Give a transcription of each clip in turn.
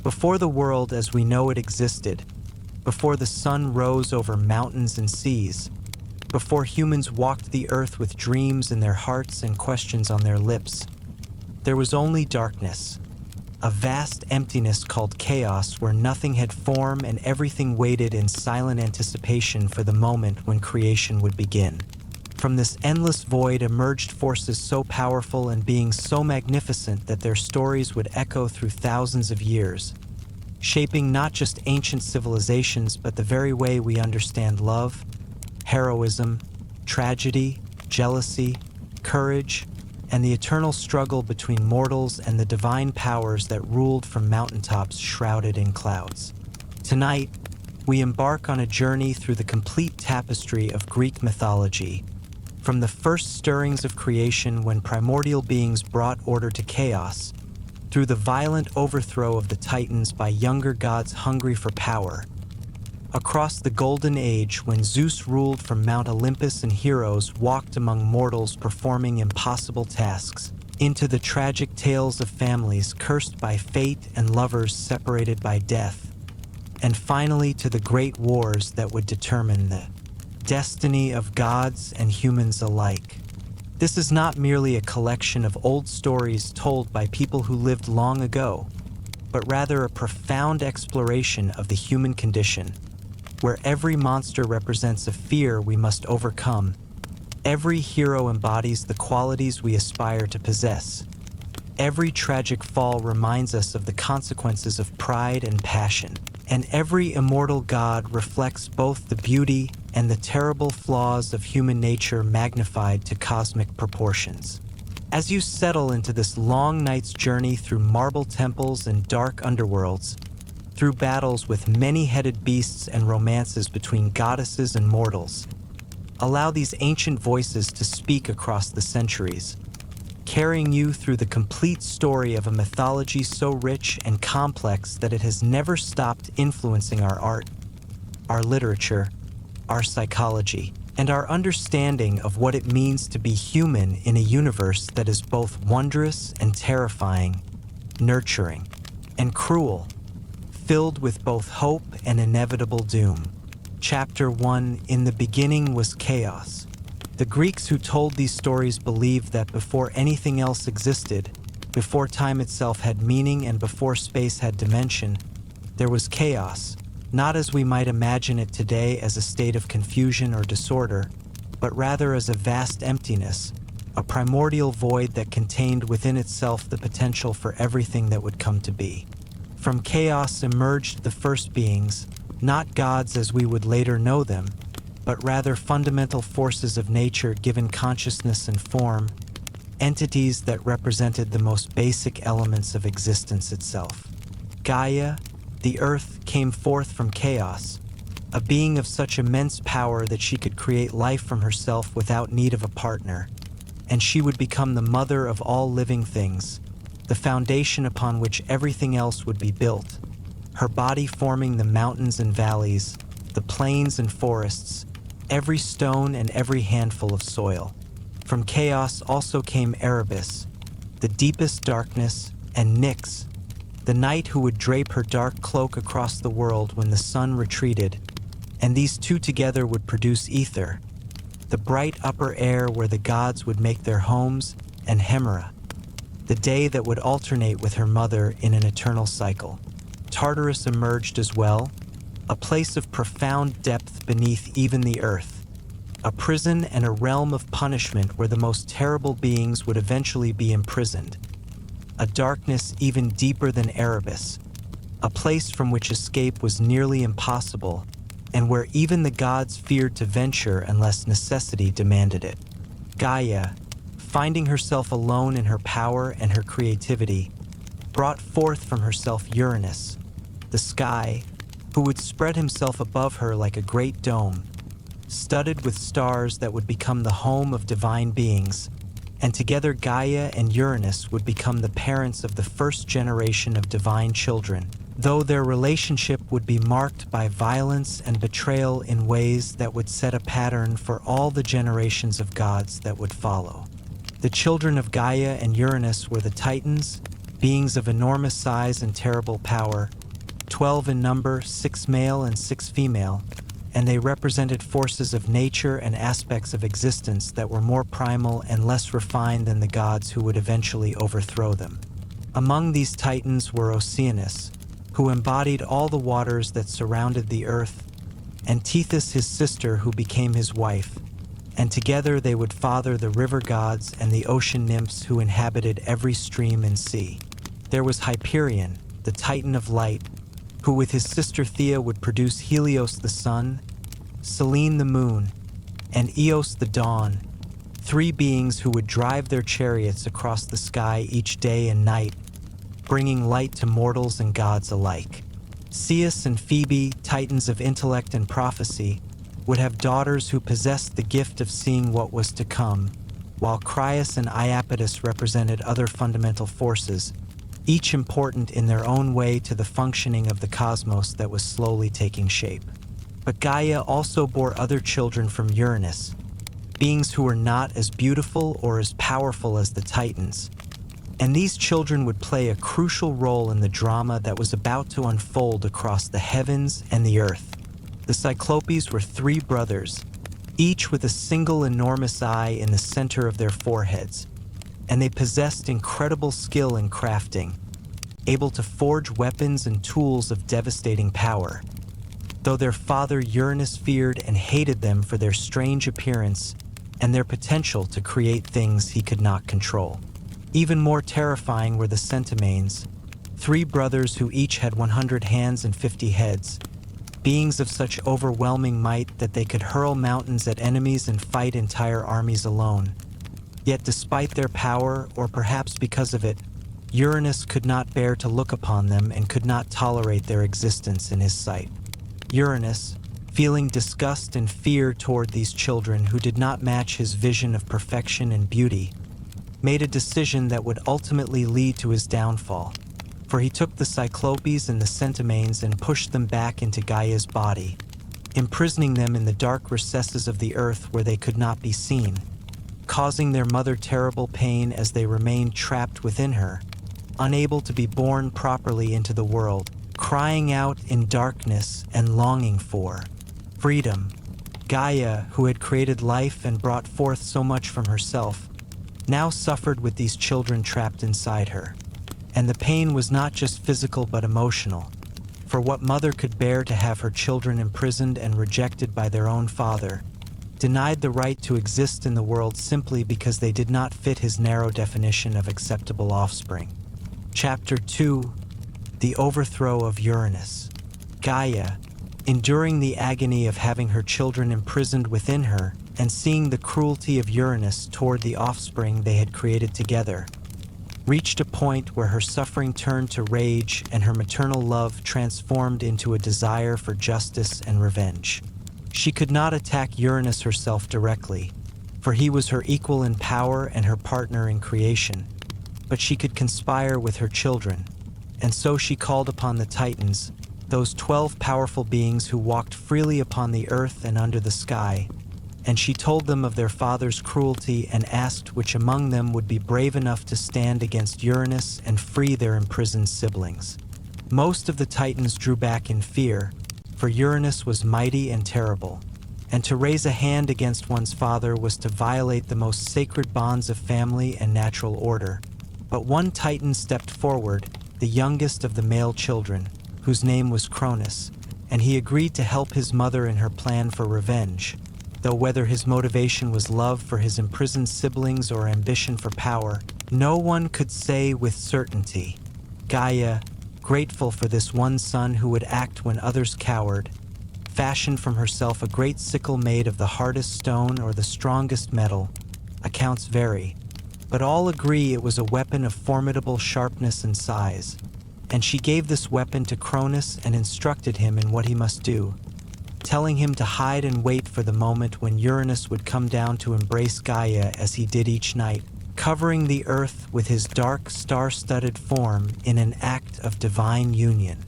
Before the world as we know it existed, before the sun rose over mountains and seas, before humans walked the earth with dreams in their hearts and questions on their lips, there was only darkness, a vast emptiness called chaos where nothing had form and everything waited in silent anticipation for the moment when creation would begin. From this endless void emerged forces so powerful and beings so magnificent that their stories would echo through thousands of years, shaping not just ancient civilizations but the very way we understand love, heroism, tragedy, jealousy, courage, and the eternal struggle between mortals and the divine powers that ruled from mountaintops shrouded in clouds. Tonight, we embark on a journey through the complete tapestry of Greek mythology, from the first stirrings of creation when primordial beings brought order to chaos, through the violent overthrow of the Titans by younger gods hungry for power, across the Golden Age when Zeus ruled from Mount Olympus and heroes walked among mortals performing impossible tasks, into the tragic tales of families cursed by fate and lovers separated by death, and finally to the great wars that would determine the destiny of gods and humans alike. This is not merely a collection of old stories told by people who lived long ago, but rather a profound exploration of the human condition, where every monster represents a fear we must overcome. Every hero embodies the qualities we aspire to possess. Every tragic fall reminds us of the consequences of pride and passion. And every immortal god reflects both the beauty and the terrible flaws of human nature magnified to cosmic proportions. As you settle into this long night's journey through marble temples and dark underworlds, through battles with many-headed beasts and romances between goddesses and mortals, allow these ancient voices to speak across the centuries, carrying you through the complete story of a mythology so rich and complex that it has never stopped influencing our art, our literature, our psychology, and our understanding of what it means to be human in a universe that is both wondrous and terrifying, nurturing and cruel, filled with both hope and inevitable doom. Chapter 1: In the beginning was chaos. The Greeks who told these stories believed that before anything else existed, before time itself had meaning and before space had dimension, there was chaos, not as we might imagine it today as a state of confusion or disorder, but rather as a vast emptiness, a primordial void that contained within itself the potential for everything that would come to be. From chaos emerged the first beings, not gods as we would later know them, but rather fundamental forces of nature given consciousness and form, entities that represented the most basic elements of existence itself. Gaia, the earth, came forth from chaos, a being of such immense power that she could create life from herself without need of a partner, and she would become the mother of all living things, the foundation upon which everything else would be built, her body forming the mountains and valleys, the plains and forests, every stone and every handful of soil. From chaos also came Erebus, the deepest darkness, and Nyx, the night who would drape her dark cloak across the world when the sun retreated, and these two together would produce Ether, the bright upper air where the gods would make their homes, and Hemera, the day that would alternate with her mother in an eternal cycle. Tartarus emerged as well, a place of profound depth beneath even the earth, a prison and a realm of punishment where the most terrible beings would eventually be imprisoned, a darkness even deeper than Erebus, a place from which escape was nearly impossible, and where even the gods feared to venture unless necessity demanded it. Gaia, finding herself alone in her power and her creativity, brought forth from herself Uranus, the sky, who would spread himself above her like a great dome, studded with stars that would become the home of divine beings, and together Gaia and Uranus would become the parents of the first generation of divine children, though their relationship would be marked by violence and betrayal in ways that would set a pattern for all the generations of gods that would follow. The children of Gaia and Uranus were the Titans, beings of enormous size and terrible power, 12 in number, 6 male and 6 female, and they represented forces of nature and aspects of existence that were more primal and less refined than the gods who would eventually overthrow them. Among these titans were Oceanus, who embodied all the waters that surrounded the earth, and Tethys his sister who became his wife, and together they would father the river gods and the ocean nymphs who inhabited every stream and sea. There was Hyperion, the titan of light, who with his sister Thea would produce Helios the sun, Selene the moon, and Eos the dawn, 3 beings who would drive their chariots across the sky each day and night, bringing light to mortals and gods alike. Ceus and Phoebe, titans of intellect and prophecy, would have daughters who possessed the gift of seeing what was to come, while Crius and Iapetus represented other fundamental forces, each important in their own way to the functioning of the cosmos that was slowly taking shape. But Gaia also bore other children from Uranus, beings who were not as beautiful or as powerful as the Titans, and these children would play a crucial role in the drama that was about to unfold across the heavens and the earth. The Cyclopes were 3 brothers, each with a single enormous eye in the center of their foreheads, and they possessed incredible skill in crafting, able to forge weapons and tools of devastating power. Though their father Uranus feared and hated them for their strange appearance and their potential to create things he could not control. Even more terrifying were the Centimanes, 3 brothers who each had 100 hands and 50 heads, beings of such overwhelming might that they could hurl mountains at enemies and fight entire armies alone. Yet despite their power, or perhaps because of it, Uranus could not bear to look upon them and could not tolerate their existence in his sight. Uranus, feeling disgust and fear toward these children who did not match his vision of perfection and beauty, made a decision that would ultimately lead to his downfall, for he took the Cyclopes and the Centimanes and pushed them back into Gaia's body, imprisoning them in the dark recesses of the earth where they could not be seen, causing their mother terrible pain as they remained trapped within her, unable to be born properly into the world, crying out in darkness and longing for freedom. Gaia, who had created life and brought forth so much from herself, now suffered with these children trapped inside her. And the pain was not just physical but emotional, for what mother could bear to have her children imprisoned and rejected by their own father, denied the right to exist in the world simply because they did not fit his narrow definition of acceptable offspring. Chapter 2: The Overthrow of Uranus. Gaia, enduring the agony of having her children imprisoned within her and seeing the cruelty of Uranus toward the offspring they had created together, reached a point where her suffering turned to rage and her maternal love transformed into a desire for justice and revenge. She could not attack Uranus herself directly, for he was her equal in power and her partner in creation, but she could conspire with her children, and so she called upon the Titans, those 12 powerful beings who walked freely upon the earth and under the sky, and she told them of their father's cruelty and asked which among them would be brave enough to stand against Uranus and free their imprisoned siblings. Most of the Titans drew back in fear, for Uranus was mighty and terrible, and to raise a hand against one's father was to violate the most sacred bonds of family and natural order. But one Titan stepped forward, the youngest of the male children, whose name was Cronus, and he agreed to help his mother in her plan for revenge, though whether his motivation was love for his imprisoned siblings or ambition for power, no one could say with certainty. Gaia, grateful for this one son who would act when others cowered, fashioned from herself a great sickle made of the hardest stone or the strongest metal. Accounts vary, but all agree it was a weapon of formidable sharpness and size, and she gave this weapon to Cronus and instructed him in what he must do, telling him to hide and wait for the moment when Uranus would come down to embrace Gaia as he did each night, covering the earth with his dark, star-studded form in an act of divine union.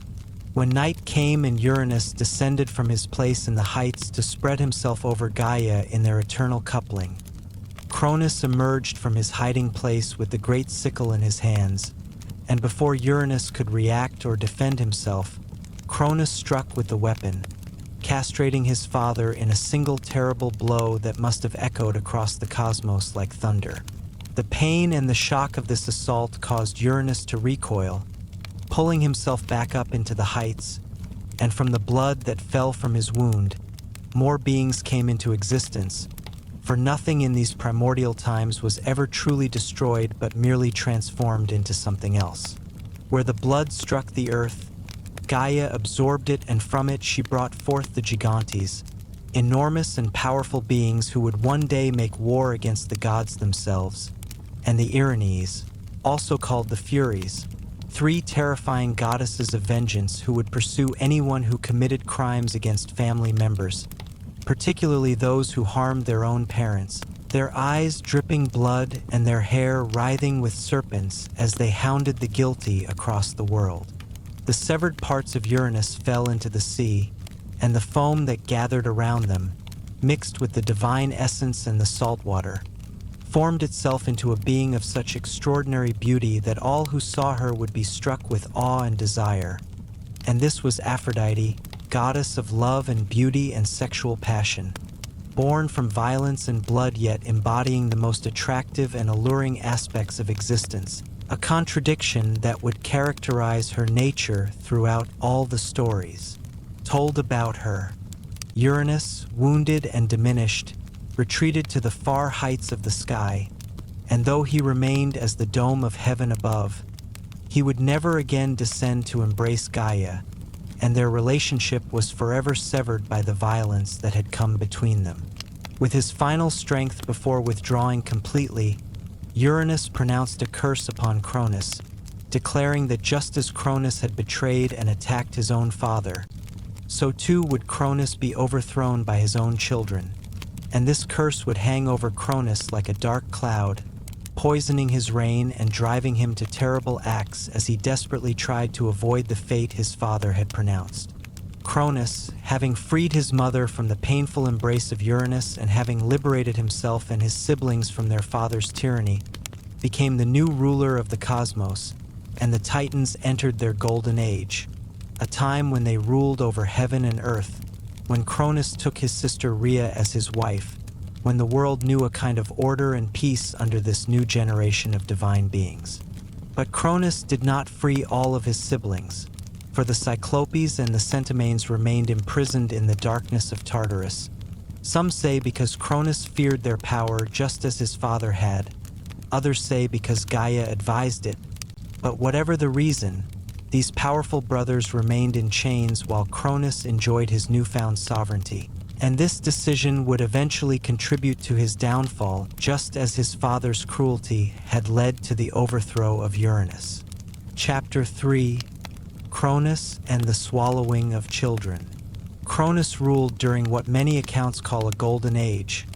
When night came and Uranus descended from his place in the heights to spread himself over Gaia in their eternal coupling, Cronus emerged from his hiding place with the great sickle in his hands, and before Uranus could react or defend himself, Cronus struck with the weapon, castrating his father in a single terrible blow that must have echoed across the cosmos like thunder. The pain and the shock of this assault caused Uranus to recoil, pulling himself back up into the heights, and from the blood that fell from his wound, more beings came into existence, for nothing in these primordial times was ever truly destroyed but merely transformed into something else. Where the blood struck the earth, Gaia absorbed it, and from it she brought forth the Gigantes, enormous and powerful beings who would one day make war against the gods themselves, and the Erinyes, also called the Furies, 3 terrifying goddesses of vengeance who would pursue anyone who committed crimes against family members, particularly those who harmed their own parents, their eyes dripping blood and their hair writhing with serpents as they hounded the guilty across the world. The severed parts of Uranus fell into the sea, and the foam that gathered around them, mixed with the divine essence and the salt water, formed itself into a being of such extraordinary beauty that all who saw her would be struck with awe and desire. And this was Aphrodite, goddess of love and beauty and sexual passion, born from violence and blood yet embodying the most attractive and alluring aspects of existence, a contradiction that would characterize her nature throughout all the stories told about her. Uranus, wounded and diminished, retreated to the far heights of the sky, and though he remained as the dome of heaven above, he would never again descend to embrace Gaia, and their relationship was forever severed by the violence that had come between them. With his final strength before withdrawing completely, Uranus pronounced a curse upon Cronus, declaring that just as Cronus had betrayed and attacked his own father, so too would Cronus be overthrown by his own children, and this curse would hang over Cronus like a dark cloud, poisoning his reign and driving him to terrible acts as he desperately tried to avoid the fate his father had pronounced. Cronus, having freed his mother from the painful embrace of Uranus and having liberated himself and his siblings from their father's tyranny, became the new ruler of the cosmos, and the Titans entered their golden age, a time when they ruled over heaven and earth, when Cronus took his sister Rhea as his wife, when the world knew a kind of order and peace under this new generation of divine beings. But Cronus did not free all of his siblings, for the Cyclopes and the Centimanes remained imprisoned in the darkness of Tartarus. Some say because Cronus feared their power just as his father had, others say because Gaia advised it, but whatever the reason, these powerful brothers remained in chains while Cronus enjoyed his newfound sovereignty. And this decision would eventually contribute to his downfall, just as his father's cruelty had led to the overthrow of Uranus. Chapter 3: Cronus and the Swallowing of Children. Cronus ruled during what many accounts call a golden age,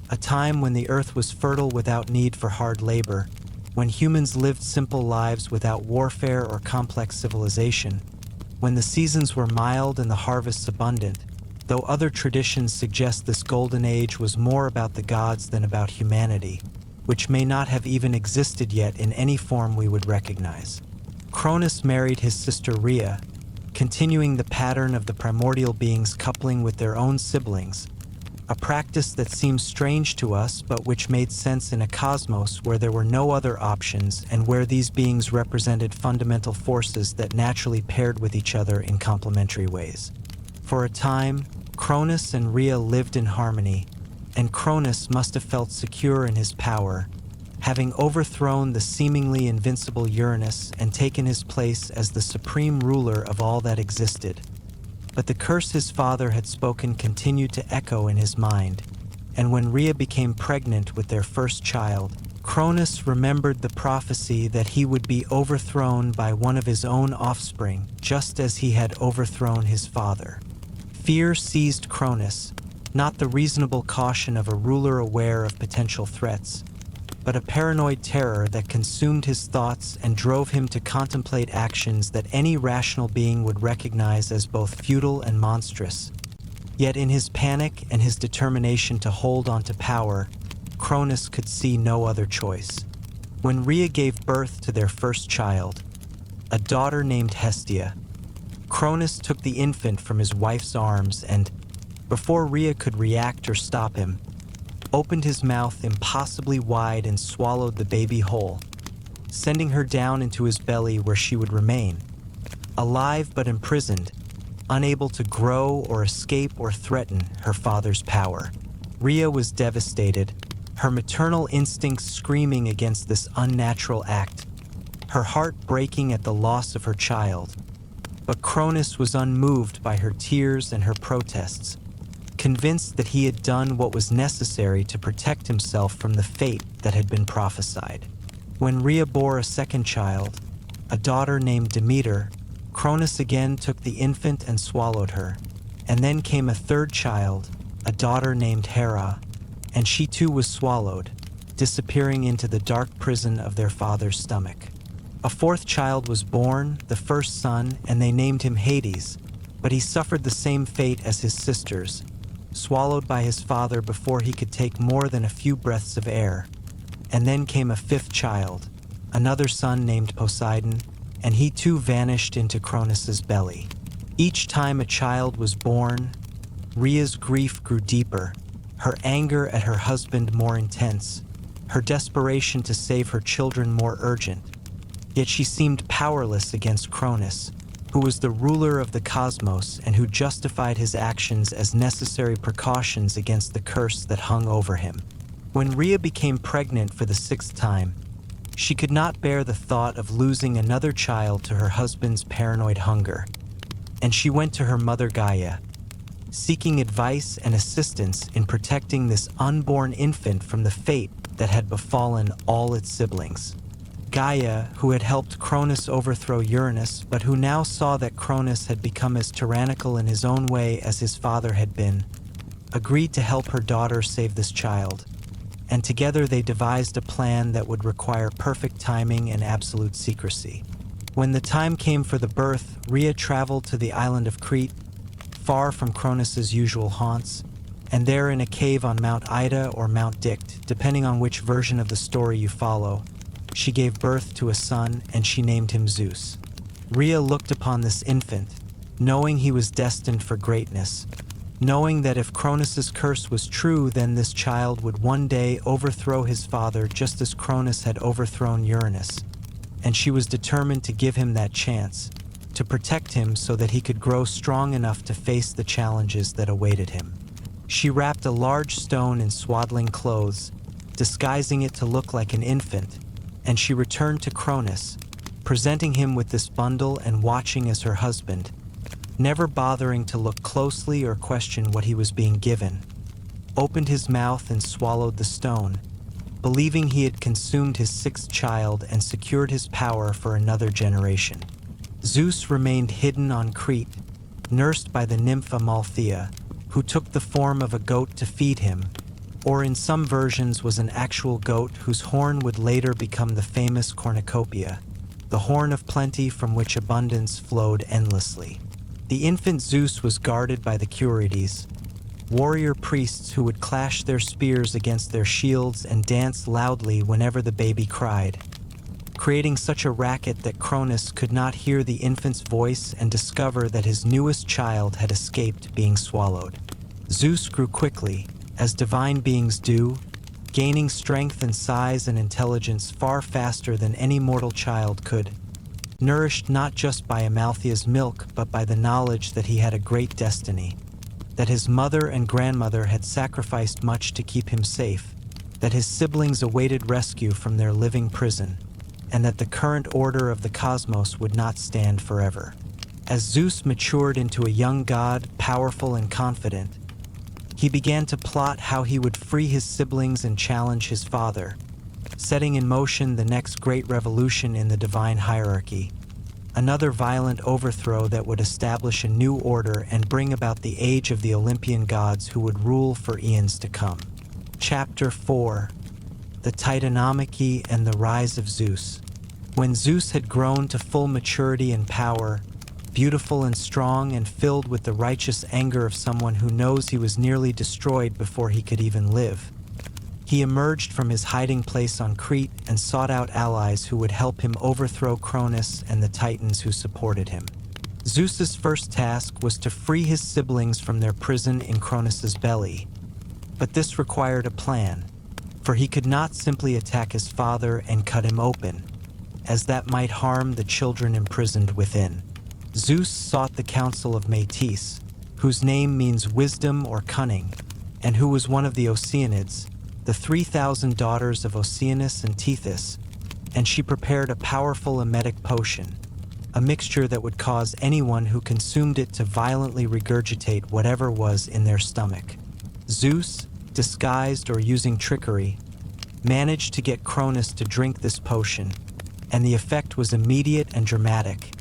a time when the earth was fertile without need for hard labor, when humans lived simple lives without warfare or complex civilization, when the seasons were mild and the harvests abundant, though other traditions suggest this golden age was more about the gods than about humanity, which may not have even existed yet in any form we would recognize. Cronus married his sister Rhea, continuing the pattern of the primordial beings coupling with their own siblings, a practice that seems strange to us but which made sense in a cosmos where there were no other options and where these beings represented fundamental forces that naturally paired with each other in complementary ways. For a time, Cronus and Rhea lived in harmony, and Cronus must have felt secure in his power, having overthrown the seemingly invincible Uranus and taken his place as the supreme ruler of all that existed. But the curse his father had spoken continued to echo in his mind, and when Rhea became pregnant with their first child, Cronus remembered the prophecy that he would be overthrown by one of his own offspring, just as he had overthrown his father. Fear seized Cronus, not the reasonable caution of a ruler aware of potential threats, but a paranoid terror that consumed his thoughts and drove him to contemplate actions that any rational being would recognize as both futile and monstrous. Yet in his panic and his determination to hold on to power, Cronus could see no other choice. When Rhea gave birth to their first child, a daughter named Hestia. Cronus took the infant from his wife's arms and, before Rhea could react or stop him, opened his mouth impossibly wide and swallowed the baby whole, sending her down into his belly where she would remain, alive but imprisoned, unable to grow or escape or threaten her father's power. Rhea was devastated, her maternal instincts screaming against this unnatural act, her heart breaking at the loss of her child. But Cronus was unmoved by her tears and her protests, convinced that he had done what was necessary to protect himself from the fate that had been prophesied. When Rhea bore a second child, a daughter named Demeter, Cronus again took the infant and swallowed her. And then came a third child, a daughter named Hera, and she too was swallowed, disappearing into the dark prison of their father's stomach. A fourth child was born, the first son, and they named him Hades, but he suffered the same fate as his sisters, swallowed by his father before he could take more than a few breaths of air. And then came a fifth child, another son named Poseidon, and he too vanished into Cronus's belly. Each time a child was born, Rhea's grief grew deeper, her anger at her husband more intense, her desperation to save her children more urgent. Yet she seemed powerless against Cronus, who was the ruler of the cosmos and who justified his actions as necessary precautions against the curse that hung over him. When Rhea became pregnant for the sixth time, she could not bear the thought of losing another child to her husband's paranoid hunger, and she went to her mother Gaia, seeking advice and assistance in protecting this unborn infant from the fate that had befallen all its siblings. Gaia, who had helped Cronus overthrow Uranus, but who now saw that Cronus had become as tyrannical in his own way as his father had been, agreed to help her daughter save this child, and together they devised a plan that would require perfect timing and absolute secrecy. When the time came for the birth, Rhea traveled to the island of Crete, far from Cronus's usual haunts, and there in a cave on Mount Ida or Mount Dicte, depending on which version of the story you follow, she gave birth to a son and she named him Zeus. Rhea looked upon this infant, knowing he was destined for greatness, knowing that if Cronus's curse was true, then this child would one day overthrow his father just as Cronus had overthrown Uranus, and she was determined to give him that chance, to protect him so that he could grow strong enough to face the challenges that awaited him. She wrapped a large stone in swaddling clothes, disguising it to look like an infant, and she returned to Cronus, presenting him with this bundle and watching as her husband, never bothering to look closely or question what he was being given, opened his mouth and swallowed the stone, believing he had consumed his sixth child and secured his power for another generation. Zeus remained hidden on Crete, nursed by the nymph Amalthea, who took the form of a goat to feed him, or in some versions was an actual goat whose horn would later become the famous cornucopia, the horn of plenty from which abundance flowed endlessly. The infant Zeus was guarded by the Curetes, warrior priests who would clash their spears against their shields and dance loudly whenever the baby cried, creating such a racket that Cronus could not hear the infant's voice and discover that his newest child had escaped being swallowed. Zeus grew quickly, as divine beings do, gaining strength and size and intelligence far faster than any mortal child could, nourished not just by Amalthea's milk but by the knowledge that he had a great destiny, that his mother and grandmother had sacrificed much to keep him safe, that his siblings awaited rescue from their living prison, and that the current order of the cosmos would not stand forever. As Zeus matured into a young god, powerful and confident, he began to plot how he would free his siblings and challenge his father, setting in motion the next great revolution in the divine hierarchy, another violent overthrow that would establish a new order and bring about the age of the Olympian gods who would rule for eons to come. Chapter 4: The Titanomachy and the Rise of Zeus. When Zeus had grown to full maturity and power, beautiful and strong and filled with the righteous anger of someone who knows he was nearly destroyed before he could even live, He emerged from his hiding place on Crete and sought out allies who would help him overthrow Cronus and the Titans who supported him. Zeus's first task was to free his siblings from their prison in Cronus's belly, but this required a plan, for he could not simply attack his father and cut him open, as that might harm the children imprisoned within. Zeus sought the counsel of Metis, whose name means wisdom or cunning, and who was one of the Oceanids, the 3,000 daughters of Oceanus and Tethys, and she prepared a powerful emetic potion, a mixture that would cause anyone who consumed it to violently regurgitate whatever was in their stomach. Zeus, disguised or using trickery, managed to get Cronus to drink this potion, and the effect was immediate and dramatic,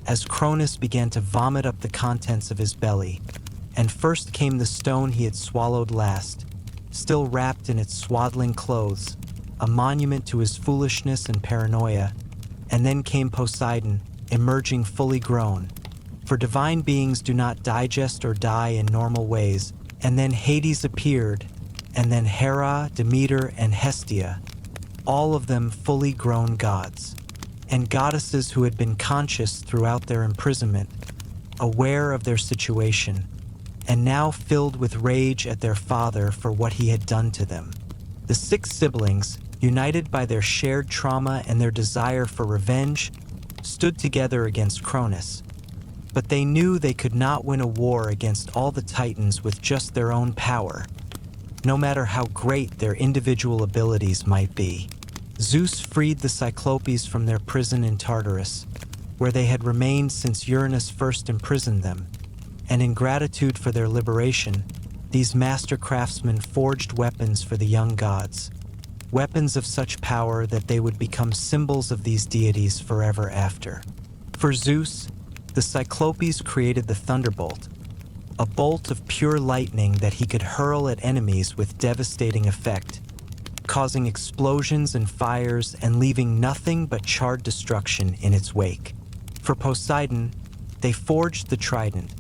as Cronus began to vomit up the contents of his belly, and first came the stone he had swallowed last, still wrapped in its swaddling clothes, a monument to his foolishness and paranoia, and then came Poseidon, emerging fully grown, for divine beings do not digest or die in normal ways, and then Hades appeared, and then Hera, Demeter, and Hestia, all of them fully grown gods, and goddesses who had been conscious throughout their imprisonment, aware of their situation, and now filled with rage at their father for what he had done to them. The 6 siblings, united by their shared trauma and their desire for revenge, stood together against Cronus, but they knew they could not win a war against all the Titans with just their own power, no matter how great their individual abilities might be. Zeus freed the Cyclopes from their prison in Tartarus, where they had remained since Uranus first imprisoned them, and in gratitude for their liberation, these master craftsmen forged weapons for the young gods, weapons of such power that they would become symbols of these deities forever after. For Zeus, the Cyclopes created the thunderbolt, a bolt of pure lightning that he could hurl at enemies with devastating effect, causing explosions and fires and leaving nothing but charred destruction in its wake. For Poseidon, they forged the trident,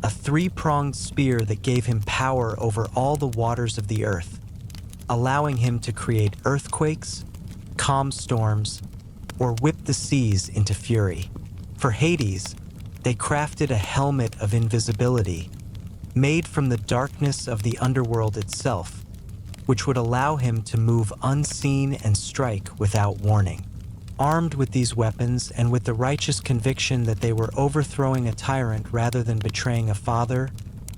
a 3-pronged spear that gave him power over all the waters of the earth, allowing him to create earthquakes, calm storms, or whip the seas into fury. For Hades, they crafted a helmet of invisibility, made from the darkness of the underworld itself, which would allow him to move unseen and strike without warning. Armed with these weapons and with the righteous conviction that they were overthrowing a tyrant rather than betraying a father,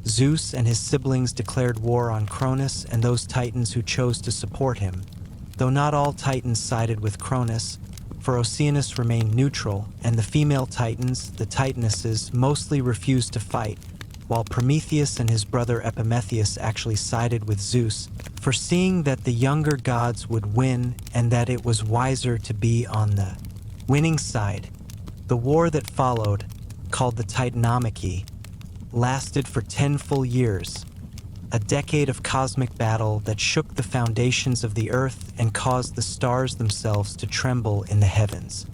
Zeus and his siblings declared war on Cronus and those Titans who chose to support him, though not all Titans sided with Cronus, for Oceanus remained neutral, and the female Titans, the Titanesses, mostly refused to fight, while Prometheus and his brother Epimetheus actually sided with Zeus, foreseeing that the younger gods would win and that it was wiser to be on the winning side. The war that followed, called the Titanomachy, lasted for 10 full years, a decade of cosmic battle that shook the foundations of the earth and caused the stars themselves to tremble in the heavens.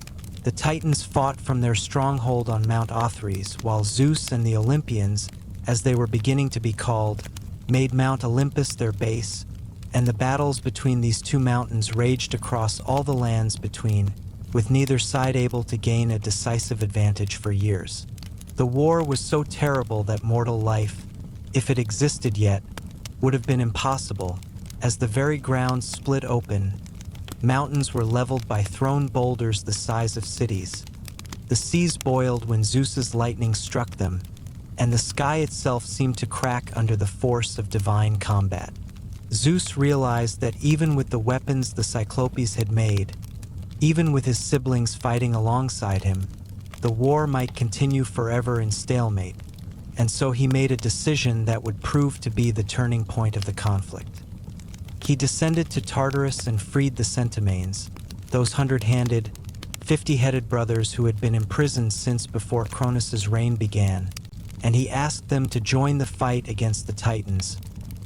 The Titans fought from their stronghold on Mount Olympus, while Zeus and the Olympians, as they were beginning to be called, made Mount Olympus their base, and the battles between these 2 mountains raged across all the lands between, with neither side able to gain a decisive advantage for years. The war was so terrible that mortal life, if it existed yet, would have been impossible, as the very ground split open. Mountains were leveled by thrown boulders the size of cities. The seas boiled when Zeus's lightning struck them, and the sky itself seemed to crack under the force of divine combat. Zeus realized that even with the weapons the Cyclopes had made, even with his siblings fighting alongside him, the war might continue forever in stalemate, and so he made a decision that would prove to be the turning point of the conflict. He descended to Tartarus and freed the Centimanes, those 100-handed, 50-headed brothers who had been imprisoned since before Cronus's reign began, and he asked them to join the fight against the Titans,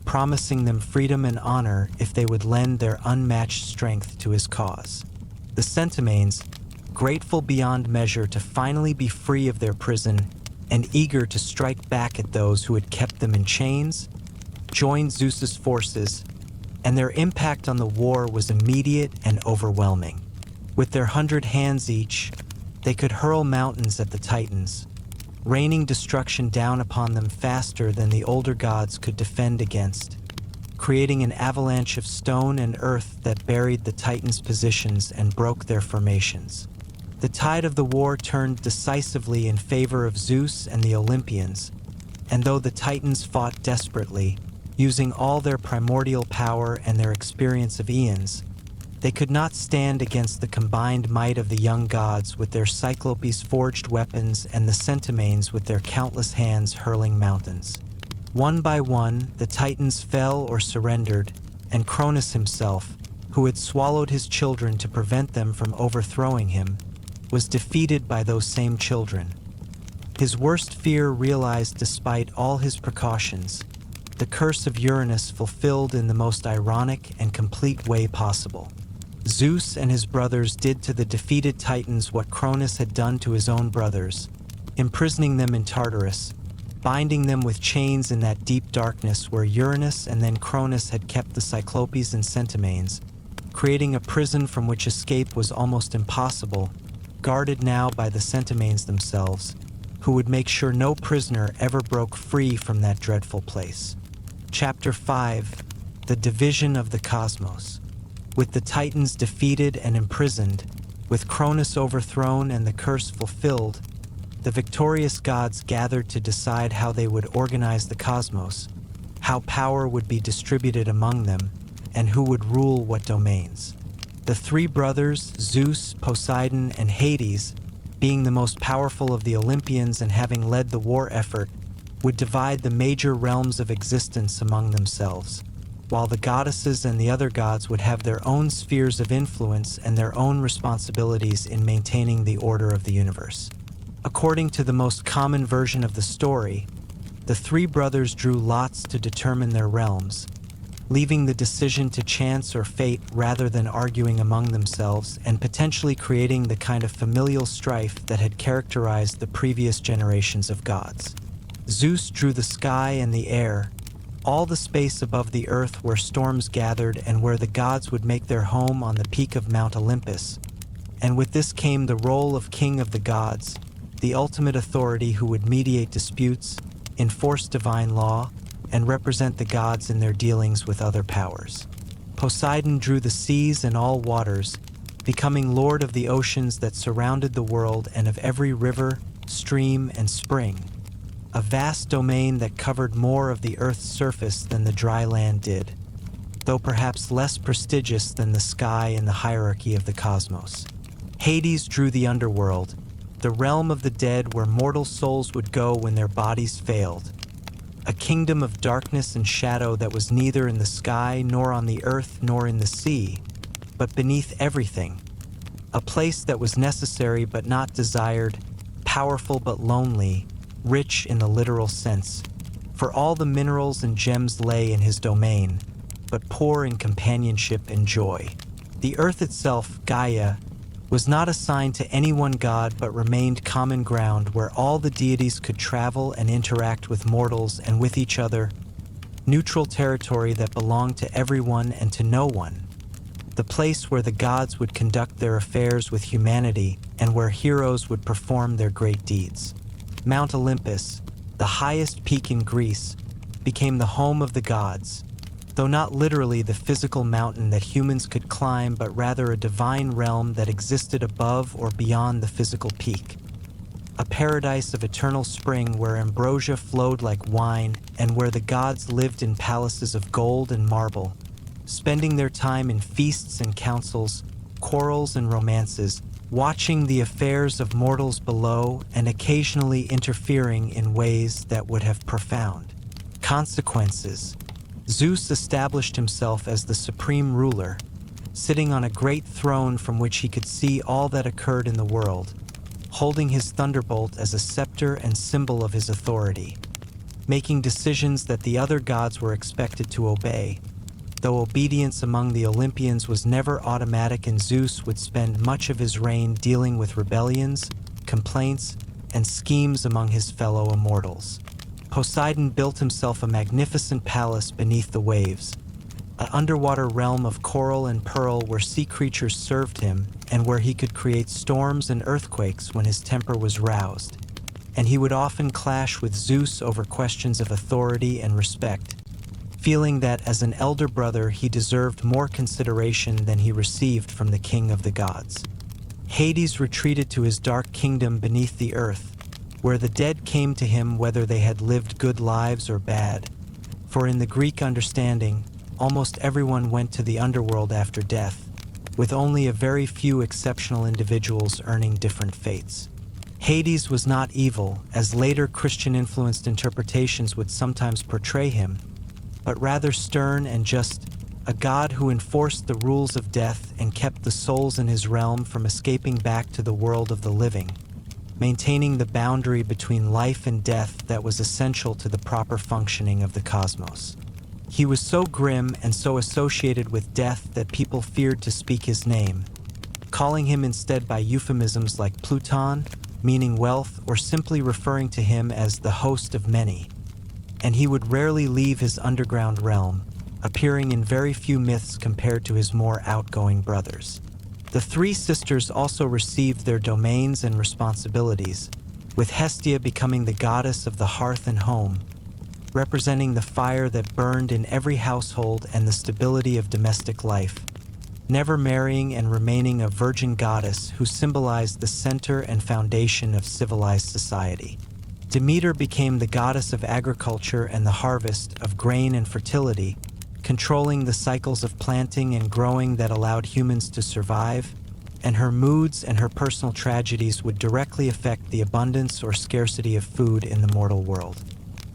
promising them freedom and honor if they would lend their unmatched strength to his cause. The Centimanes, grateful beyond measure to finally be free of their prison and eager to strike back at those who had kept them in chains, joined Zeus's forces, and their impact on the war was immediate and overwhelming. With their 100 hands each, they could hurl mountains at the Titans, raining destruction down upon them faster than the older gods could defend against, creating an avalanche of stone and earth that buried the Titans' positions and broke their formations. The tide of the war turned decisively in favor of Zeus and the Olympians, and though the Titans fought desperately, using all their primordial power and their experience of eons, they could not stand against the combined might of the young gods with their Cyclopes-forged weapons and the Centimanes with their countless hands hurling mountains. One by one, the Titans fell or surrendered, and Cronus himself, who had swallowed his children to prevent them from overthrowing him, was defeated by those same children. His worst fear realized despite all his precautions, the curse of Uranus fulfilled in the most ironic and complete way possible. Zeus and his brothers did to the defeated Titans what Cronus had done to his own brothers, imprisoning them in Tartarus, binding them with chains in that deep darkness where Uranus and then Cronus had kept the Cyclopes and Centimanes, creating a prison from which escape was almost impossible, guarded now by the Centimanes themselves, who would make sure no prisoner ever broke free from that dreadful place. Chapter 5: The Division of the Cosmos. With the Titans defeated and imprisoned, with Cronus overthrown and the curse fulfilled, the victorious gods gathered to decide how they would organize the cosmos, how power would be distributed among them, and who would rule what domains. The three brothers, Zeus, Poseidon, and Hades, being the most powerful of the Olympians and having led the war effort, would divide the major realms of existence among themselves, while the goddesses and the other gods would have their own spheres of influence and their own responsibilities in maintaining the order of the universe. According to the most common version of the story, the three brothers drew lots to determine their realms, leaving the decision to chance or fate rather than arguing among themselves and potentially creating the kind of familial strife that had characterized the previous generations of gods. Zeus drew the sky and the air, all the space above the earth where storms gathered and where the gods would make their home on the peak of Mount Olympus, and with this came the role of king of the gods, the ultimate authority who would mediate disputes, enforce divine law, and represent the gods in their dealings with other powers. Poseidon drew the seas and all waters, becoming lord of the oceans that surrounded the world and of every river, stream, and spring, a vast domain that covered more of the earth's surface than the dry land did, though perhaps less prestigious than the sky in the hierarchy of the cosmos. Hades drew the underworld, the realm of the dead where mortal souls would go when their bodies failed, a kingdom of darkness and shadow that was neither in the sky nor on the earth nor in the sea, but beneath everything, a place that was necessary but not desired, powerful but lonely, rich in the literal sense, for all the minerals and gems lay in his domain, but poor in companionship and joy. The earth itself, Gaia, was not assigned to any one god but remained common ground where all the deities could travel and interact with mortals and with each other, neutral territory that belonged to everyone and to no one, the place where the gods would conduct their affairs with humanity and where heroes would perform their great deeds. Mount Olympus, the highest peak in Greece, became the home of the gods, though not literally the physical mountain that humans could climb, but rather a divine realm that existed above or beyond the physical peak. A paradise of eternal spring where ambrosia flowed like wine and where the gods lived in palaces of gold and marble, spending their time in feasts and councils, quarrels and romances, watching the affairs of mortals below and occasionally interfering in ways that would have profound consequences. Zeus established himself as the supreme ruler, sitting on a great throne from which he could see all that occurred in the world, holding his thunderbolt as a scepter and symbol of his authority, making decisions that the other gods were expected to obey, though obedience among the Olympians was never automatic, and Zeus would spend much of his reign dealing with rebellions, complaints, and schemes among his fellow immortals. Poseidon built himself a magnificent palace beneath the waves, an underwater realm of coral and pearl where sea creatures served him and where he could create storms and earthquakes when his temper was roused. And he would often clash with Zeus over questions of authority and respect, feeling that as an elder brother he deserved more consideration than he received from the king of the gods. Hades retreated to his dark kingdom beneath the earth, where the dead came to him whether they had lived good lives or bad. For in the Greek understanding, almost everyone went to the underworld after death, with only a very few exceptional individuals earning different fates. Hades was not evil, as later Christian-influenced interpretations would sometimes portray him, but rather stern and just, a god who enforced the rules of death and kept the souls in his realm from escaping back to the world of the living, maintaining the boundary between life and death that was essential to the proper functioning of the cosmos. He was so grim and so associated with death that people feared to speak his name, calling him instead by euphemisms like Pluton, meaning wealth, or simply referring to him as the host of many. And he would rarely leave his underground realm, appearing in very few myths compared to his more outgoing brothers. The three sisters also received their domains and responsibilities, with Hestia becoming the goddess of the hearth and home, representing the fire that burned in every household and the stability of domestic life, never marrying and remaining a virgin goddess who symbolized the center and foundation of civilized society. Demeter became the goddess of agriculture and the harvest of grain and fertility, controlling the cycles of planting and growing that allowed humans to survive, and her moods and her personal tragedies would directly affect the abundance or scarcity of food in the mortal world.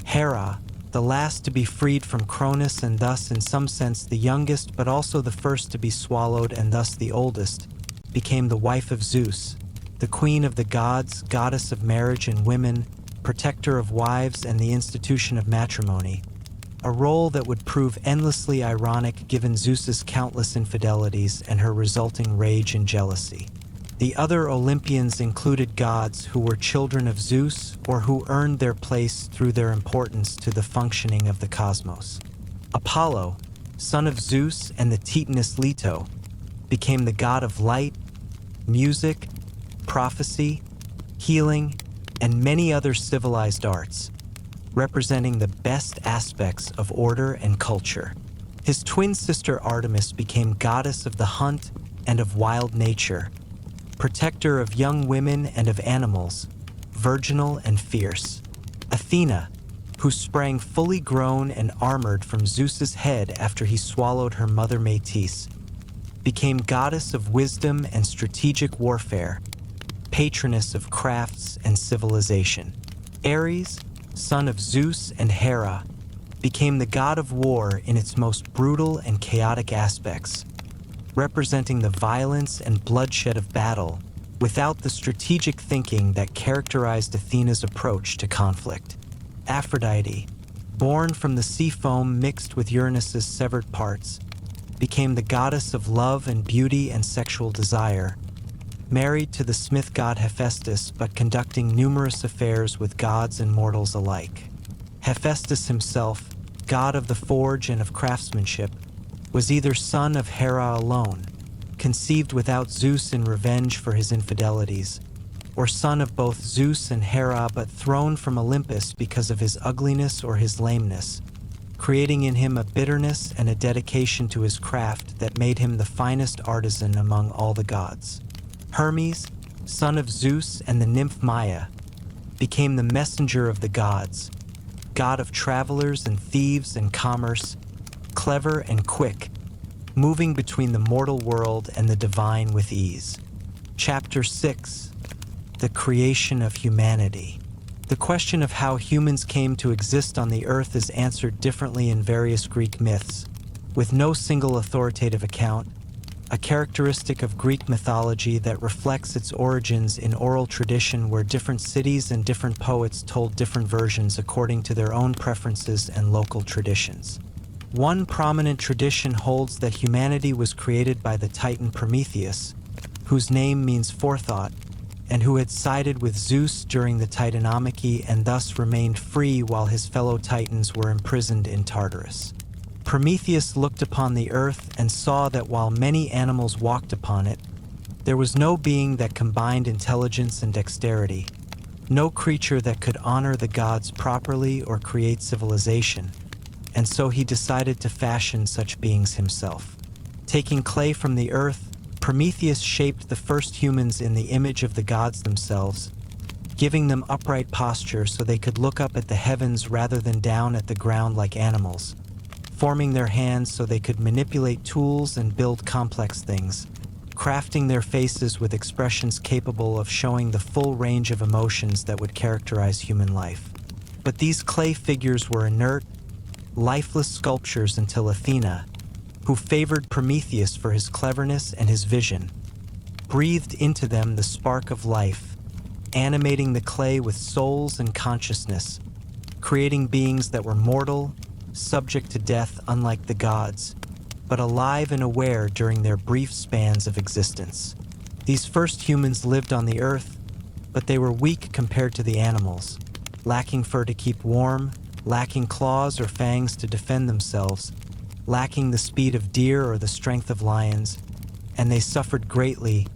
Hera, the last to be freed from Cronus and thus in some sense the youngest but also the first to be swallowed and thus the oldest, became the wife of Zeus, the queen of the gods, goddess of marriage and women, protector of wives and the institution of matrimony, a role that would prove endlessly ironic given Zeus's countless infidelities and her resulting rage and jealousy. The other Olympians included gods who were children of Zeus or who earned their place through their importance to the functioning of the cosmos. Apollo, son of Zeus and the Titaness Leto, became the god of light, music, prophecy, healing, and many other civilized arts, representing the best aspects of order and culture. His twin sister Artemis became goddess of the hunt and of wild nature, protector of young women and of animals, virginal and fierce. Athena, who sprang fully grown and armored from Zeus's head after he swallowed her mother Metis, became goddess of wisdom and strategic warfare, patroness of crafts and civilization. Ares, son of Zeus and Hera, became the god of war in its most brutal and chaotic aspects, representing the violence and bloodshed of battle without the strategic thinking that characterized Athena's approach to conflict. Aphrodite, born from the sea foam mixed with Uranus's severed parts, became the goddess of love and beauty and sexual desire, married to the smith god Hephaestus but conducting numerous affairs with gods and mortals alike. Hephaestus himself, god of the forge and of craftsmanship, was either son of Hera alone, conceived without Zeus in revenge for his infidelities, or son of both Zeus and Hera but thrown from Olympus because of his ugliness or his lameness, creating in him a bitterness and a dedication to his craft that made him the finest artisan among all the gods. Hermes, son of Zeus and the nymph Maia, became the messenger of the gods, god of travelers and thieves and commerce, clever and quick, moving between the mortal world and the divine with ease. Chapter 6: The Creation of Humanity. The question of how humans came to exist on the earth is answered differently in various Greek myths, with no single authoritative account, a characteristic of Greek mythology that reflects its origins in oral tradition where different cities and different poets told different versions according to their own preferences and local traditions. One prominent tradition holds that humanity was created by the Titan Prometheus, whose name means forethought, and who had sided with Zeus during the Titanomachy and thus remained free while his fellow Titans were imprisoned in Tartarus. Prometheus looked upon the earth and saw that while many animals walked upon it, there was no being that combined intelligence and dexterity, no creature that could honor the gods properly or create civilization, and so he decided to fashion such beings himself. Taking clay from the earth, Prometheus shaped the first humans in the image of the gods themselves, giving them upright posture so they could look up at the heavens rather than down at the ground like animals, forming their hands so they could manipulate tools and build complex things, crafting their faces with expressions capable of showing the full range of emotions that would characterize human life. But these clay figures were inert, lifeless sculptures until Athena, who favored Prometheus for his cleverness and his vision, breathed into them the spark of life, animating the clay with souls and consciousness, creating beings that were mortal, subject to death unlike the gods, but alive and aware during their brief spans of existence. These first humans lived on the earth, but they were weak compared to the animals, lacking fur to keep warm, lacking claws or fangs to defend themselves, lacking the speed of deer or the strength of lions, and they suffered greatly,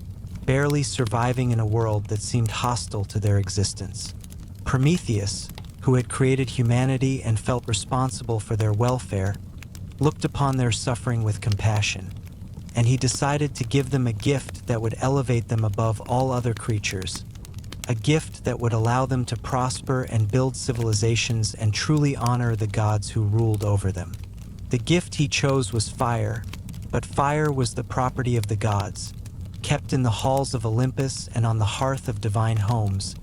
barely surviving in a world that seemed hostile to their existence. Prometheus, who had created humanity and felt responsible for their welfare, looked upon their suffering with compassion, and he decided to give them a gift that would elevate them above all other creatures, a gift that would allow them to prosper and build civilizations and truly honor the gods who ruled over them. The gift he chose was fire, but fire was the property of the gods, kept in the halls of Olympus and on the hearth of divine homes,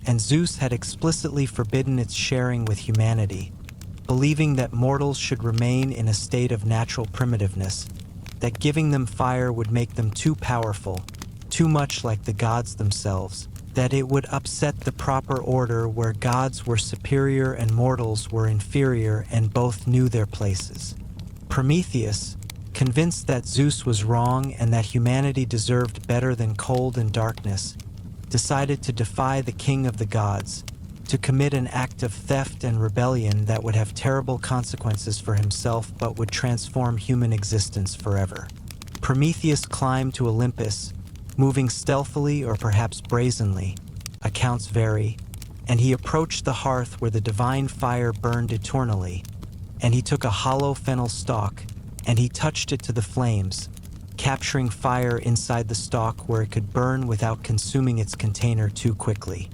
and Zeus had explicitly forbidden its sharing with humanity, believing that mortals should remain in a state of natural primitiveness, that giving them fire would make them too powerful, too much like the gods themselves, that it would upset the proper order where gods were superior and mortals were inferior and both knew their places. Prometheus, convinced that Zeus was wrong and that humanity deserved better than cold and darkness, decided to defy the king of the gods, to commit an act of theft and rebellion that would have terrible consequences for himself but would transform human existence forever. Prometheus climbed to Olympus, moving stealthily or perhaps brazenly, accounts vary, and he approached the hearth where the divine fire burned eternally, and he took a hollow fennel stalk, and he touched it to the flames, capturing fire inside the stalk where it could burn without consuming its container too quickly.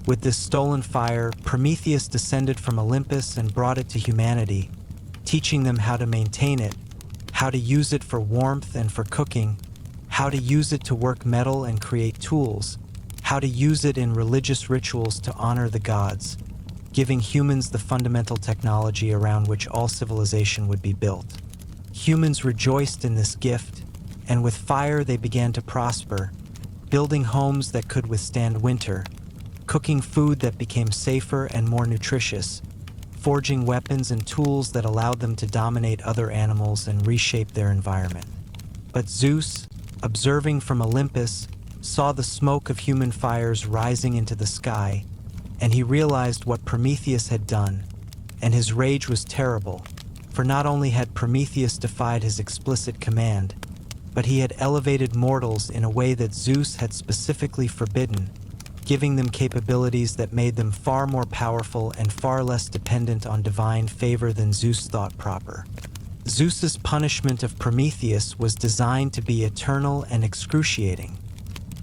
With this stolen fire, Prometheus descended from Olympus and brought it to humanity, teaching them how to maintain it, how to use it for warmth and for cooking, how to use it to work metal and create tools, how to use it in religious rituals to honor the gods, giving humans the fundamental technology around which all civilization would be built. Humans rejoiced in this gift, and with fire they began to prosper, building homes that could withstand winter, cooking food that became safer and more nutritious, forging weapons and tools that allowed them to dominate other animals and reshape their environment. But Zeus, observing from Olympus, saw the smoke of human fires rising into the sky, and he realized what Prometheus had done, and his rage was terrible, for not only had Prometheus defied his explicit command, but he had elevated mortals in a way that Zeus had specifically forbidden, giving them capabilities that made them far more powerful and far less dependent on divine favor than Zeus thought proper. Zeus's punishment of Prometheus was designed to be eternal and excruciating,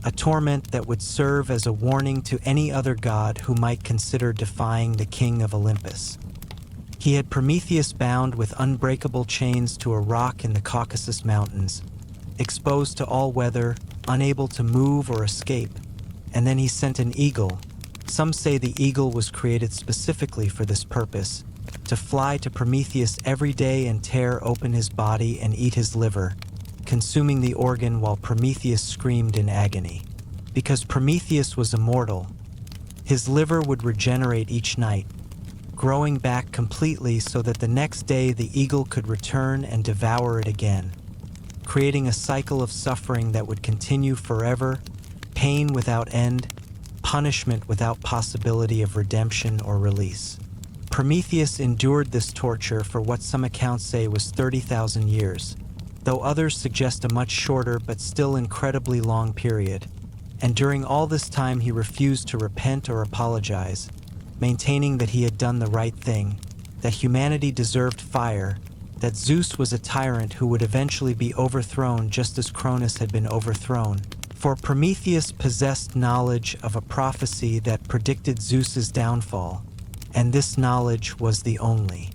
a torment that would serve as a warning to any other god who might consider defying the king of Olympus. He had Prometheus bound with unbreakable chains to a rock in the Caucasus Mountains, exposed to all weather, unable to move or escape, and then he sent an eagle. Some say the eagle was created specifically for this purpose, to fly to Prometheus every day and tear open his body and eat his liver, consuming the organ while Prometheus screamed in agony. Because Prometheus was immortal, his liver would regenerate each night, growing back completely so that the next day the eagle could return and devour it again, creating a cycle of suffering that would continue forever, pain without end, punishment without possibility of redemption or release. Prometheus endured this torture for what some accounts say was 30,000 years, though others suggest a much shorter but still incredibly long period. And during all this time he refused to repent or apologize, maintaining that he had done the right thing, that humanity deserved fire, that Zeus was a tyrant who would eventually be overthrown just as Cronus had been overthrown. For Prometheus possessed knowledge of a prophecy that predicted Zeus's downfall, and this knowledge was the only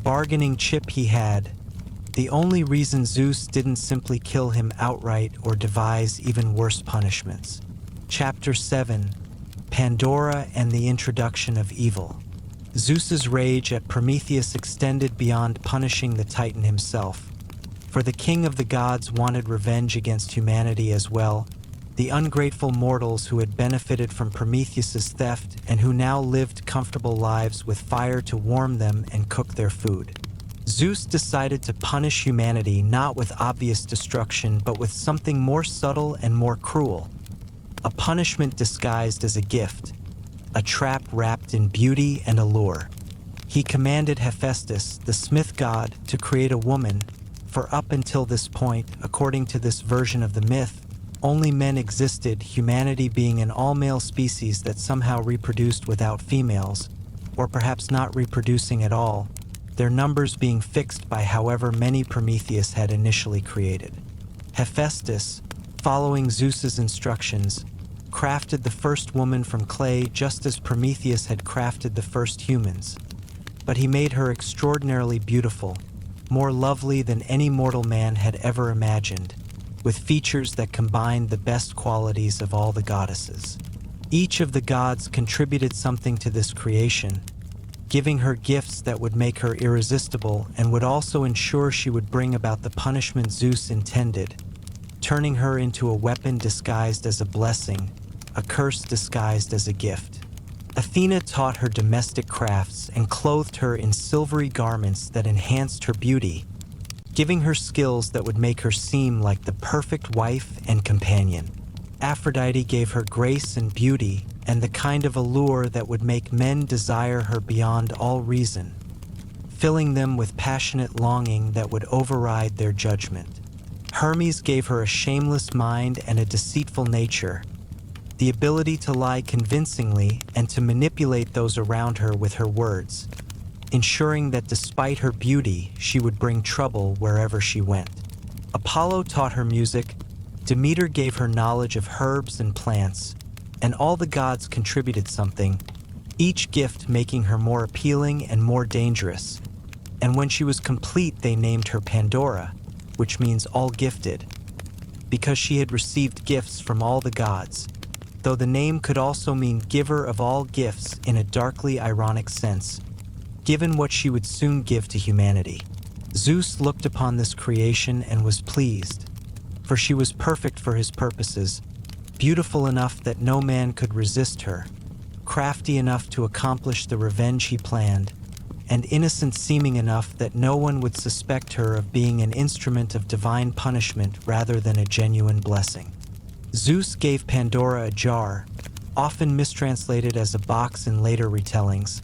bargaining chip he had, the only reason Zeus didn't simply kill him outright or devise even worse punishments. Chapter 7: Pandora and the Introduction of Evil. Zeus's rage at Prometheus extended beyond punishing the Titan himself, for the king of the gods wanted revenge against humanity as well, the ungrateful mortals who had benefited from Prometheus's theft and who now lived comfortable lives with fire to warm them and cook their food. Zeus decided to punish humanity not with obvious destruction but with something more subtle and more cruel. A punishment disguised as a gift, a trap wrapped in beauty and allure. He commanded Hephaestus, the smith god, to create a woman, for up until this point, according to this version of the myth, only men existed, humanity being an all-male species that somehow reproduced without females, or perhaps not reproducing at all, their numbers being fixed by however many Prometheus had initially created. Hephaestus, following Zeus's instructions, crafted the first woman from clay just as Prometheus had crafted the first humans. But he made her extraordinarily beautiful, more lovely than any mortal man had ever imagined, with features that combined the best qualities of all the goddesses. Each of the gods contributed something to this creation, giving her gifts that would make her irresistible and would also ensure she would bring about the punishment Zeus intended, turning her into a weapon disguised as a blessing, a curse disguised as a gift. Athena taught her domestic crafts and clothed her in silvery garments that enhanced her beauty, giving her skills that would make her seem like the perfect wife and companion. Aphrodite gave her grace and beauty and the kind of allure that would make men desire her beyond all reason, filling them with passionate longing that would override their judgment. Hermes gave her a shameless mind and a deceitful nature, the ability to lie convincingly and to manipulate those around her with her words, ensuring that despite her beauty, she would bring trouble wherever she went. Apollo taught her music, Demeter gave her knowledge of herbs and plants, and all the gods contributed something, each gift making her more appealing and more dangerous. And when she was complete, they named her Pandora, which means all-gifted, because she had received gifts from all the gods, though the name could also mean giver of all gifts in a darkly ironic sense, given what she would soon give to humanity. Zeus looked upon this creation and was pleased, for she was perfect for his purposes, beautiful enough that no man could resist her, crafty enough to accomplish the revenge he planned, and innocent seeming enough that no one would suspect her of being an instrument of divine punishment rather than a genuine blessing. Zeus gave Pandora a jar, often mistranslated as a box in later retellings,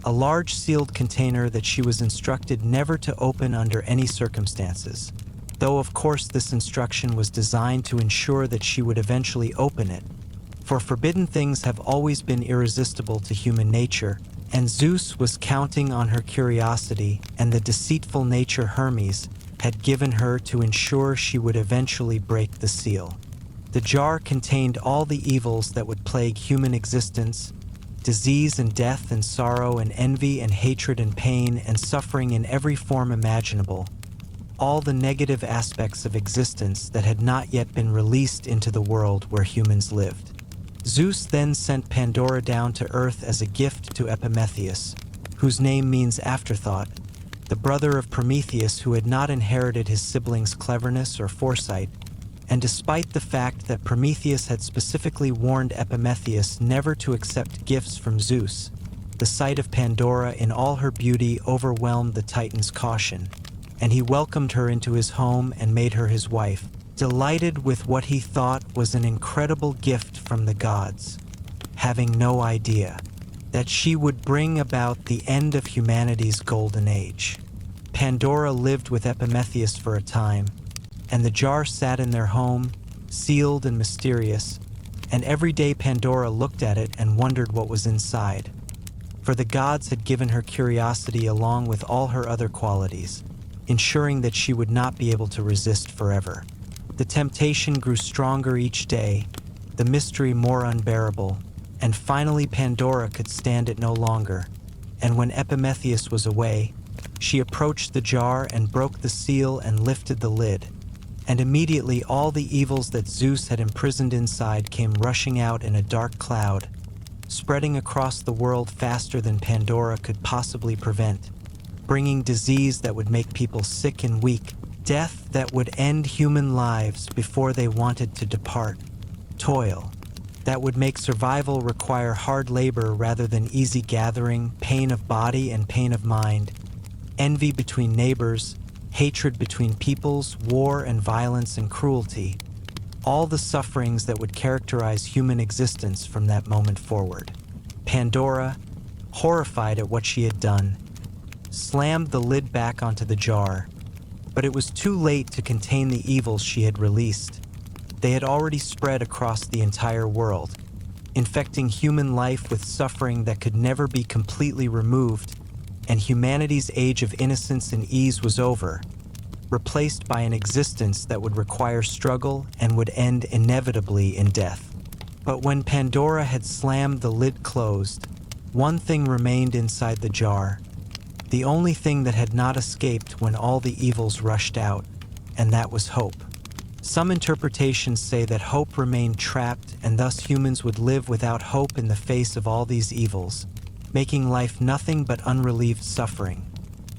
a large sealed container that she was instructed never to open under any circumstances, though of course this instruction was designed to ensure that she would eventually open it, for forbidden things have always been irresistible to human nature, and Zeus was counting on her curiosity and the deceitful nature Hermes had given her to ensure she would eventually break the seal. The jar contained all the evils that would plague human existence, disease and death and sorrow and envy and hatred and pain and suffering in every form imaginable, all the negative aspects of existence that had not yet been released into the world where humans lived. Zeus then sent Pandora down to earth as a gift to Prometheus, whose name means afterthought, the brother of Prometheus who had not inherited his siblings' cleverness or foresight, and despite the fact that Prometheus had specifically warned Prometheus never to accept gifts from Zeus, the sight of Pandora in all her beauty overwhelmed the Titan's caution, and he welcomed her into his home and made her his wife, delighted with what he thought was an incredible gift from the gods, having no idea that she would bring about the end of humanity's golden age. Pandora lived with Prometheus for a time, and the jar sat in their home, sealed and mysterious, and every day Pandora looked at it and wondered what was inside. For the gods had given her curiosity along with all her other qualities, ensuring that she would not be able to resist forever. The temptation grew stronger each day, the mystery more unbearable, and finally Pandora could stand it no longer, and when Prometheus was away, she approached the jar and broke the seal and lifted the lid, and immediately all the evils that Zeus had imprisoned inside came rushing out in a dark cloud, spreading across the world faster than Pandora could possibly prevent, bringing disease that would make people sick and weak, death that would end human lives before they wanted to depart, toil that would make survival require hard labor rather than easy gathering, pain of body and pain of mind, envy between neighbors, hatred between peoples, war and violence and cruelty, all the sufferings that would characterize human existence from that moment forward. Pandora, horrified at what she had done, slammed the lid back onto the jar, but it was too late to contain the evils she had released. They had already spread across the entire world, infecting human life with suffering that could never be completely removed, and humanity's age of innocence and ease was over, replaced by an existence that would require struggle and would end inevitably in death. But when Pandora had slammed the lid closed, one thing remained inside the jar, the only thing that had not escaped when all the evils rushed out, and that was hope. Some interpretations say that hope remained trapped and thus humans would live without hope in the face of all these evils, making life nothing but unrelieved suffering.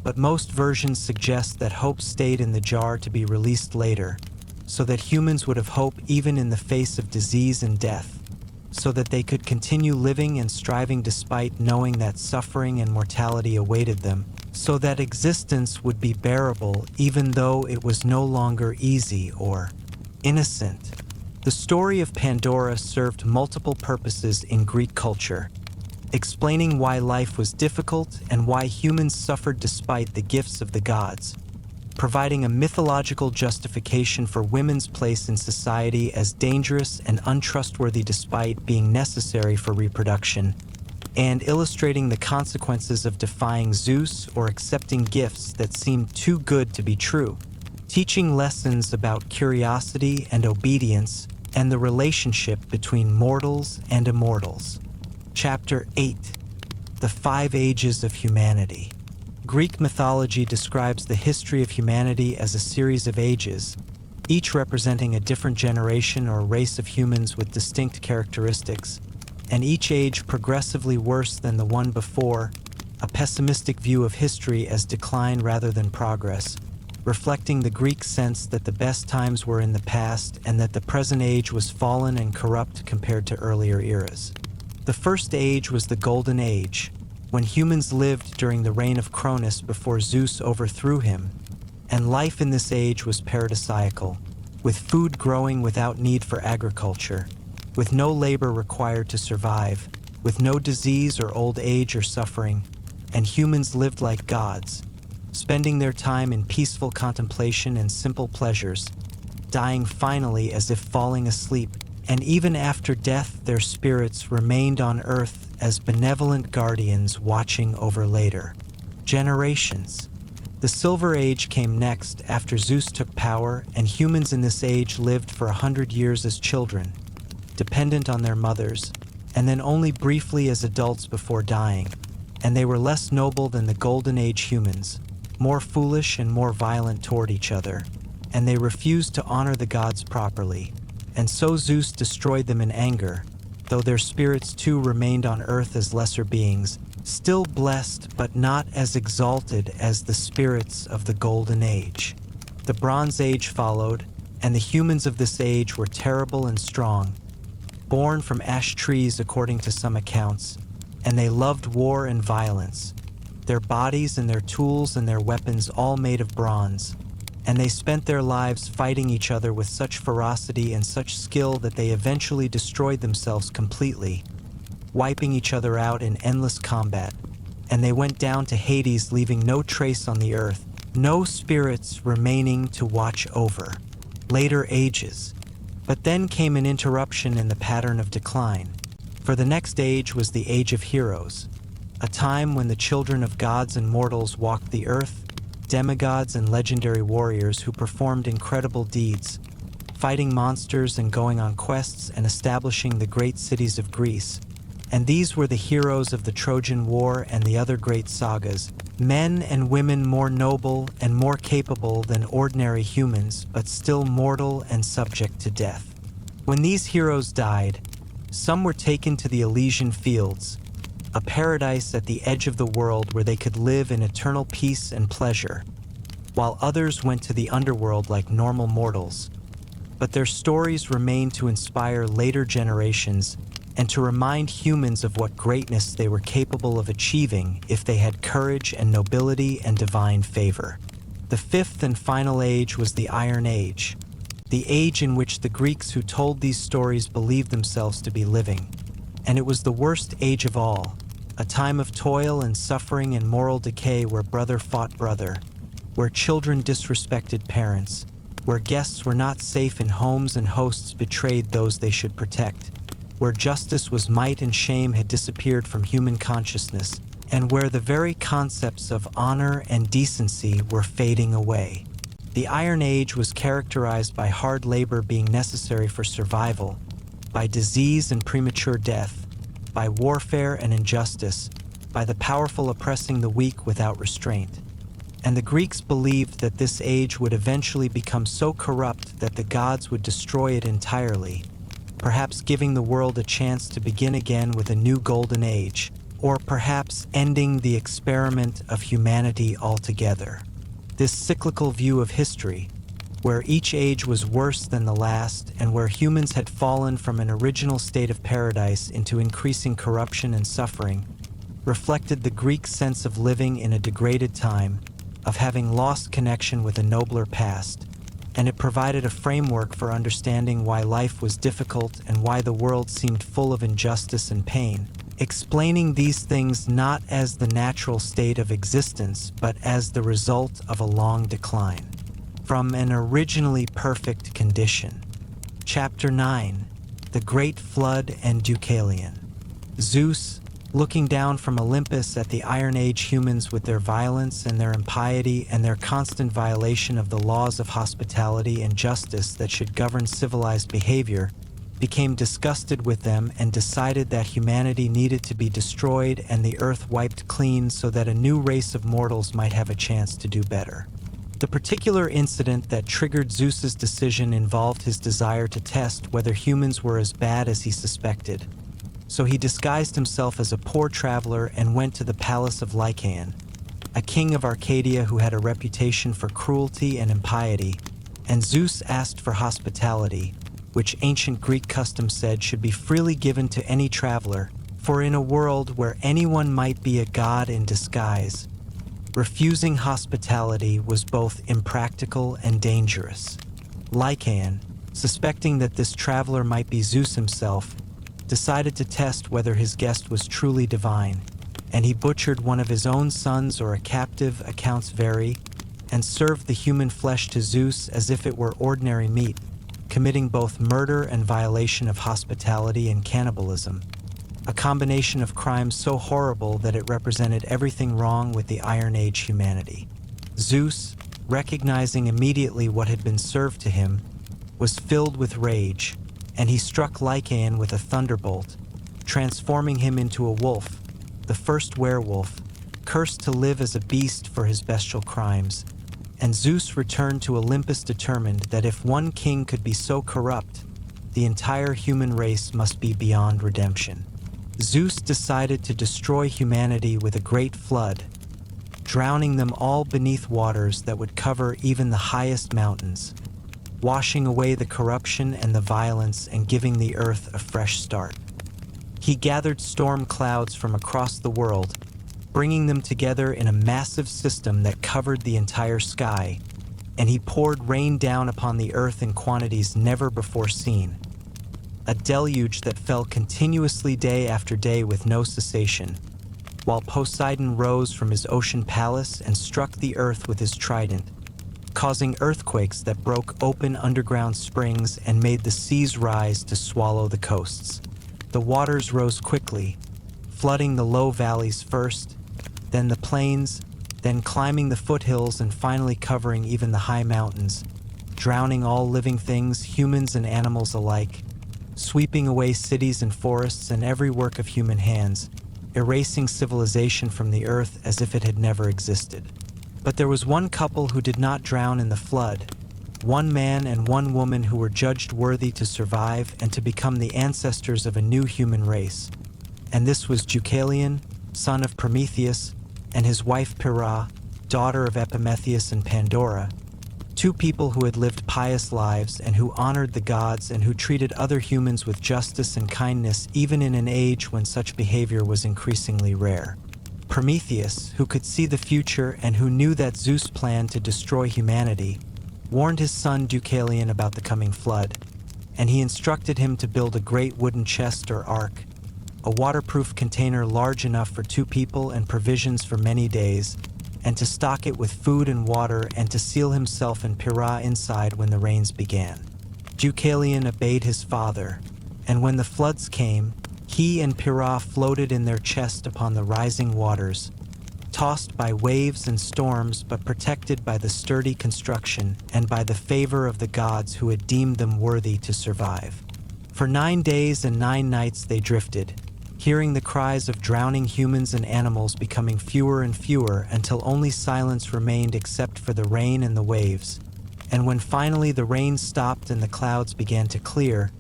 But most versions suggest that hope stayed in the jar to be released later, so that humans would have hope even in the face of disease and death, so that they could continue living and striving despite knowing that suffering and mortality awaited them, so that existence would be bearable even though it was no longer easy or innocent. The story of Pandora served multiple purposes in Greek culture, explaining why life was difficult and why humans suffered despite the gifts of the gods, providing a mythological justification for women's place in society as dangerous and untrustworthy despite being necessary for reproduction, and illustrating the consequences of defying Zeus or accepting gifts that seemed too good to be true, teaching lessons about curiosity and obedience and the relationship between mortals and immortals. Chapter 8: The 5 Ages of Humanity. Greek mythology describes the history of humanity as a series of ages, each representing a different generation or race of humans with distinct characteristics, and each age progressively worse than the one before, a pessimistic view of history as decline rather than progress, reflecting the Greek sense that the best times were in the past and that the present age was fallen and corrupt compared to earlier eras. The first age was the Golden Age, when humans lived during the reign of Cronus before Zeus overthrew him, and life in this age was paradisiacal, with food growing without need for agriculture, with no labor required to survive, with no disease or old age or suffering, and humans lived like gods, spending their time in peaceful contemplation and simple pleasures, dying finally as if falling asleep, and even after death their spirits remained on earth as benevolent guardians watching over later generations. The Silver Age came next after Zeus took power, and humans in this age lived for 100 years as children, dependent on their mothers, and then only briefly as adults before dying, and they were less noble than the Golden Age humans, more foolish and more violent toward each other, and they refused to honor the gods properly, and so Zeus destroyed them in anger, though their spirits too remained on earth as lesser beings, still blessed but not as exalted as the spirits of the Golden Age. The Bronze Age followed, and the humans of this age were terrible and strong, born from ash trees according to some accounts, and they loved war and violence, their bodies and their tools and their weapons all made of bronze, and they spent their lives fighting each other with such ferocity and such skill that they eventually destroyed themselves completely. wiping each other out in endless combat, and they went down to Hades, leaving no trace on the earth, no spirits remaining to watch over. Later ages. But then came an interruption in the pattern of decline, for the next age was the Age of Heroes, a time when the children of gods and mortals walked the earth, demigods and legendary warriors who performed incredible deeds, fighting monsters and going on quests and establishing the great cities of Greece. And these were the heroes of the Trojan War and the other great sagas, men and women more noble and more capable than ordinary humans, but still mortal and subject to death. When these heroes died, some were taken to the Elysian Fields, a paradise at the edge of the world where they could live in eternal peace and pleasure, while others went to the underworld like normal mortals. But their stories remained to inspire later generations and to remind humans of what greatness they were capable of achieving if they had courage and nobility and divine favor. The fifth and final age was the Iron Age, the age in which the Greeks who told these stories believed themselves to be living. And it was the worst age of all, a time of toil and suffering and moral decay where brother fought brother, where children disrespected parents, where guests were not safe in homes and hosts betrayed those they should protect, where justice was might and shame had disappeared from human consciousness, and where the very concepts of honor and decency were fading away. The Iron Age was characterized by hard labor being necessary for survival, by disease and premature death, by warfare and injustice, by the powerful oppressing the weak without restraint. And the Greeks believed that this age would eventually become so corrupt that the gods would destroy it entirely, perhaps giving the world a chance to begin again with a new golden age, or perhaps ending the experiment of humanity altogether. This cyclical view of history, where each age was worse than the last and where humans had fallen from an original state of paradise into increasing corruption and suffering, reflected the Greek sense of living in a degraded time, of having lost connection with a nobler past, and it provided a framework for understanding why life was difficult and why the world seemed full of injustice and pain, explaining these things not as the natural state of existence, but as the result of a long decline from an originally perfect condition. Chapter 9, The Great Flood and Deucalion. Zeus, looking down from Olympus at the Iron Age humans with their violence and their impiety and their constant violation of the laws of hospitality and justice that should govern civilized behavior, became disgusted with them and decided that humanity needed to be destroyed and the earth wiped clean so that a new race of mortals might have a chance to do better. The particular incident that triggered Zeus's decision involved his desire to test whether humans were as bad as he suspected. So he disguised himself as a poor traveler and went to the palace of Lycaon, a king of Arcadia who had a reputation for cruelty and impiety, and Zeus asked for hospitality, which ancient Greek custom said should be freely given to any traveler, for in a world where anyone might be a god in disguise, refusing hospitality was both impractical and dangerous. Lycaon, suspecting that this traveler might be Zeus himself, decided to test whether his guest was truly divine, and he butchered one of his own sons or a captive, accounts vary, and served the human flesh to Zeus as if it were ordinary meat, committing both murder and violation of hospitality and cannibalism, a combination of crimes so horrible that it represented everything wrong with the Iron Age humanity. Zeus, recognizing immediately what had been served to him, was filled with rage, and he struck Lycaon with a thunderbolt, transforming him into a wolf, the first werewolf, cursed to live as a beast for his bestial crimes. And Zeus returned to Olympus determined that if one king could be so corrupt, the entire human race must be beyond redemption. Zeus decided to destroy humanity with a great flood, drowning them all beneath waters that would cover even the highest mountains, washing away the corruption and the violence and giving the earth a fresh start. He gathered storm clouds from across the world, bringing them together in a massive system that covered the entire sky, and he poured rain down upon the earth in quantities never before seen. a deluge that fell continuously day after day with no cessation, while Poseidon rose from his ocean palace and struck the earth with his trident, causing earthquakes that broke open underground springs and made the seas rise to swallow the coasts. The waters rose quickly, flooding the low valleys first, then the plains, then climbing the foothills and finally covering even the high mountains, drowning all living things, humans and animals alike, sweeping away cities and forests and every work of human hands, erasing civilization from the earth as if it had never existed. But there was one couple who did not drown in the flood, one man and one woman who were judged worthy to survive and to become the ancestors of a new human race. And this was Deucalion, son of Prometheus, and his wife Pyrrha, daughter of Epimetheus and Pandora, two people who had lived pious lives and who honored the gods and who treated other humans with justice and kindness even in an age when such behavior was increasingly rare. Prometheus, who could see the future and who knew that Zeus planned to destroy humanity, warned his son Deucalion about the coming flood, and he instructed him to build a great wooden chest or ark, a waterproof container large enough for 2 people and provisions for many days, and to stock it with food and water and to seal himself and Pyrrha inside when the rains began. Deucalion obeyed his father, and when the floods came, he and Pyrrha floated in their chest upon the rising waters, tossed by waves and storms but protected by the sturdy construction and by the favor of the gods who had deemed them worthy to survive. For 9 days and 9 nights they drifted, hearing the cries of drowning humans and animals becoming fewer and fewer until only silence remained except for the rain and the waves. And when finally the rain stopped and the clouds began to clear,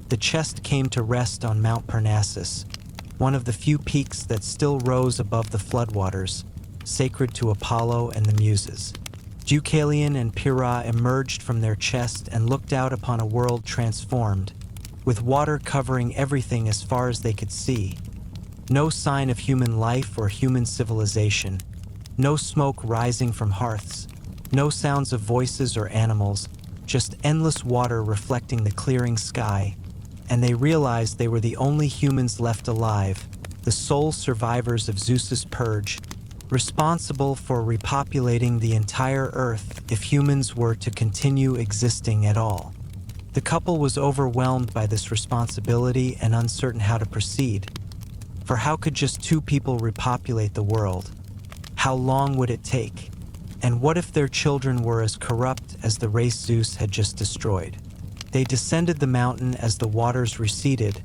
the chest came to rest on Mount Parnassus, one of the few peaks that still rose above the floodwaters, sacred to Apollo and the Muses. Deucalion and Pyrrha emerged from their chest and looked out upon a world transformed, with water covering everything as far as they could see. No sign of human life or human civilization, no smoke rising from hearths, no sounds of voices or animals, just endless water reflecting the clearing sky, and they realized they were the only humans left alive, the sole survivors of Zeus's purge, responsible for repopulating the entire earth if humans were to continue existing at all. The couple was overwhelmed by this responsibility and uncertain how to proceed. For how could just 2 people repopulate the world? How long would it take? And what if their children were as corrupt as the race Zeus had just destroyed? They descended the mountain as the waters receded,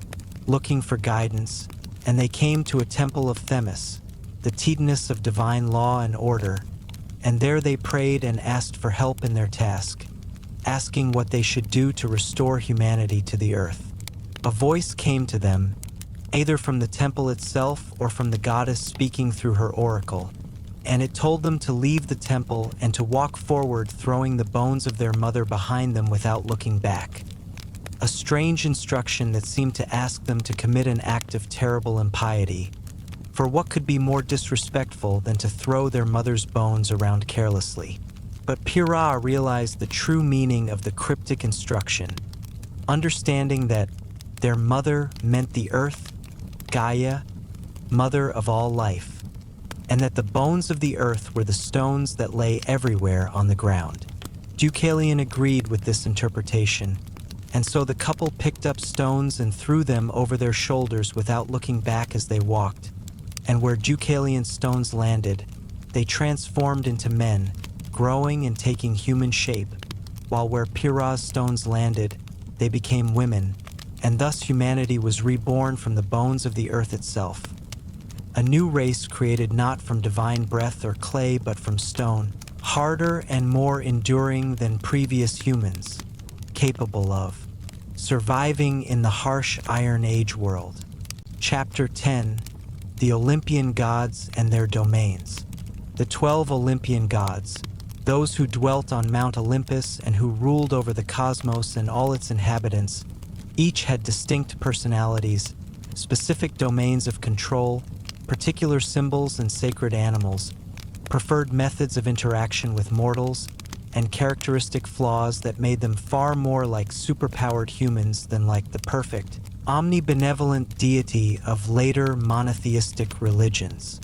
looking for guidance, and they came to a temple of Themis, the Titaness of divine law and order, and there they prayed and asked for help in their task, asking what they should do to restore humanity to the earth. A voice came to them, either from the temple itself or from the goddess speaking through her oracle, and it told them to leave the temple and to walk forward, throwing the bones of their mother behind them without looking back. A strange instruction that seemed to ask them to commit an act of terrible impiety, for what could be more disrespectful than to throw their mother's bones around carelessly? But Pyrrha realized the true meaning of the cryptic instruction, understanding that their mother meant the earth, Gaia, mother of all life, and that the bones of the earth were the stones that lay everywhere on the ground. Deucalion agreed with this interpretation, and so the couple picked up stones and threw them over their shoulders without looking back as they walked, and where Deucalion's stones landed, they transformed into men, growing and taking human shape, while where Pyrrha's stones landed, they became women, and thus humanity was reborn from the bones of the earth itself. A new race created not from divine breath or clay but from stone, harder and more enduring than previous humans, capable of surviving in the harsh Iron Age world. Chapter 10: The Olympian Gods and Their Domains. The 12 Olympian Gods, those who dwelt on Mount Olympus and who ruled over the cosmos and all its inhabitants, each had distinct personalities, specific domains of control, particular symbols and sacred animals, preferred methods of interaction with mortals, and characteristic flaws that made them far more like superpowered humans than like the perfect, omnibenevolent deity of later monotheistic religions.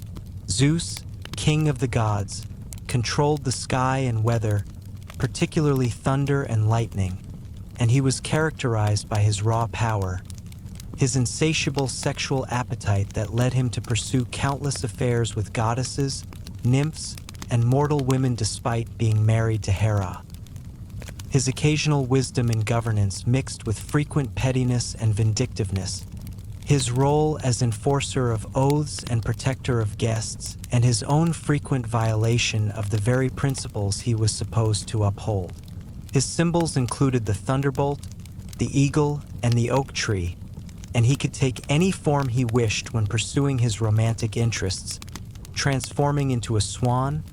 Zeus, king of the gods, controlled the sky and weather, particularly thunder and lightning, and he was characterized by his raw power, his insatiable sexual appetite that led him to pursue countless affairs with goddesses, nymphs, and mortal women despite being married to Hera. His occasional wisdom in governance mixed with frequent pettiness and vindictiveness, his role as enforcer of oaths and protector of guests, and his own frequent violation of the very principles he was supposed to uphold. His symbols included the thunderbolt, the eagle, and the oak tree, and he could take any form he wished when pursuing his romantic interests, transforming into a swan,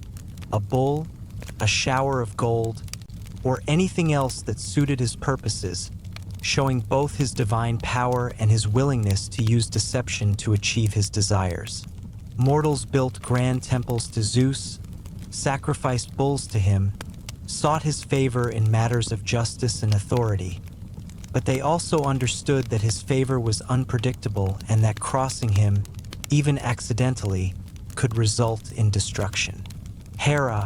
a bull, a shower of gold, or anything else that suited his purposes, showing both his divine power and his willingness to use deception to achieve his desires. Mortals built grand temples to Zeus, sacrificed bulls to him, sought his favor in matters of justice and authority, but they also understood that his favor was unpredictable and that crossing him, even accidentally, could result in destruction. Hera,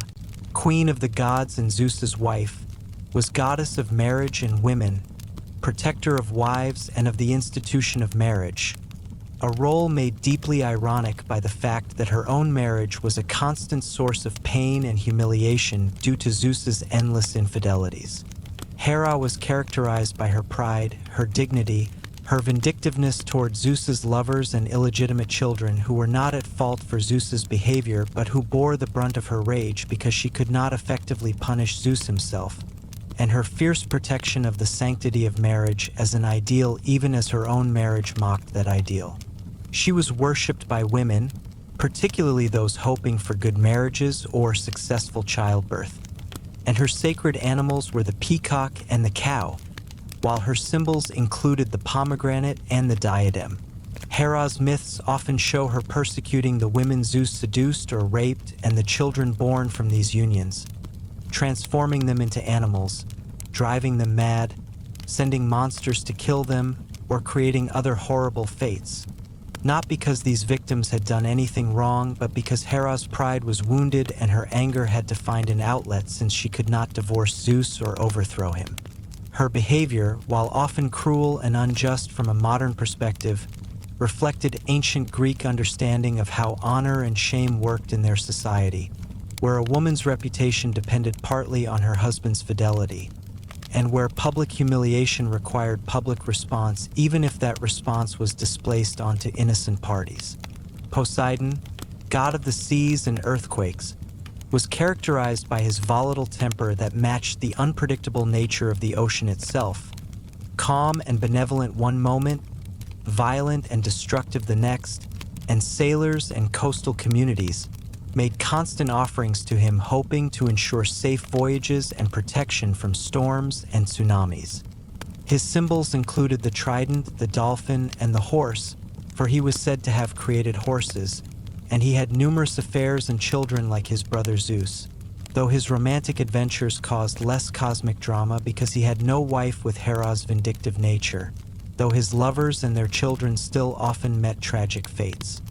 queen of the gods and Zeus's wife, was goddess of marriage and women, protector of wives and of the institution of marriage, a role made deeply ironic by the fact that her own marriage was a constant source of pain and humiliation due to Zeus's endless infidelities. Hera was characterized by her pride, her dignity, her vindictiveness toward Zeus's lovers and illegitimate children who were not at fault for Zeus's behavior but who bore the brunt of her rage because she could not effectively punish Zeus himself, and her fierce protection of the sanctity of marriage as an ideal even as her own marriage mocked that ideal. She was worshipped by women, particularly those hoping for good marriages or successful childbirth, and her sacred animals were the peacock and the cow, while her symbols included the pomegranate and the diadem. Hera's myths often show her persecuting the women Zeus seduced or raped and the children born from these unions, transforming them into animals, driving them mad, sending monsters to kill them, or creating other horrible fates. Not because these victims had done anything wrong, but because Hera's pride was wounded and her anger had to find an outlet since she could not divorce Zeus or overthrow him. Her behavior, while often cruel and unjust from a modern perspective, reflected ancient Greek understanding of how honor and shame worked in their society, where a woman's reputation depended partly on her husband's fidelity, and where public humiliation required public response even if that response was displaced onto innocent parties. Poseidon, god of the seas and earthquakes, was characterized by his volatile temper that matched the unpredictable nature of the ocean itself. Calm and benevolent one moment, violent and destructive the next, and sailors and coastal communities made constant offerings to him hoping to ensure safe voyages and protection from storms and tsunamis. His symbols included the trident, the dolphin, and the horse, for he was said to have created horses, and he had numerous affairs and children like his brother Zeus, though his romantic adventures caused less cosmic drama because he had no wife with Hera's vindictive nature, though his lovers and their children still often met tragic fates.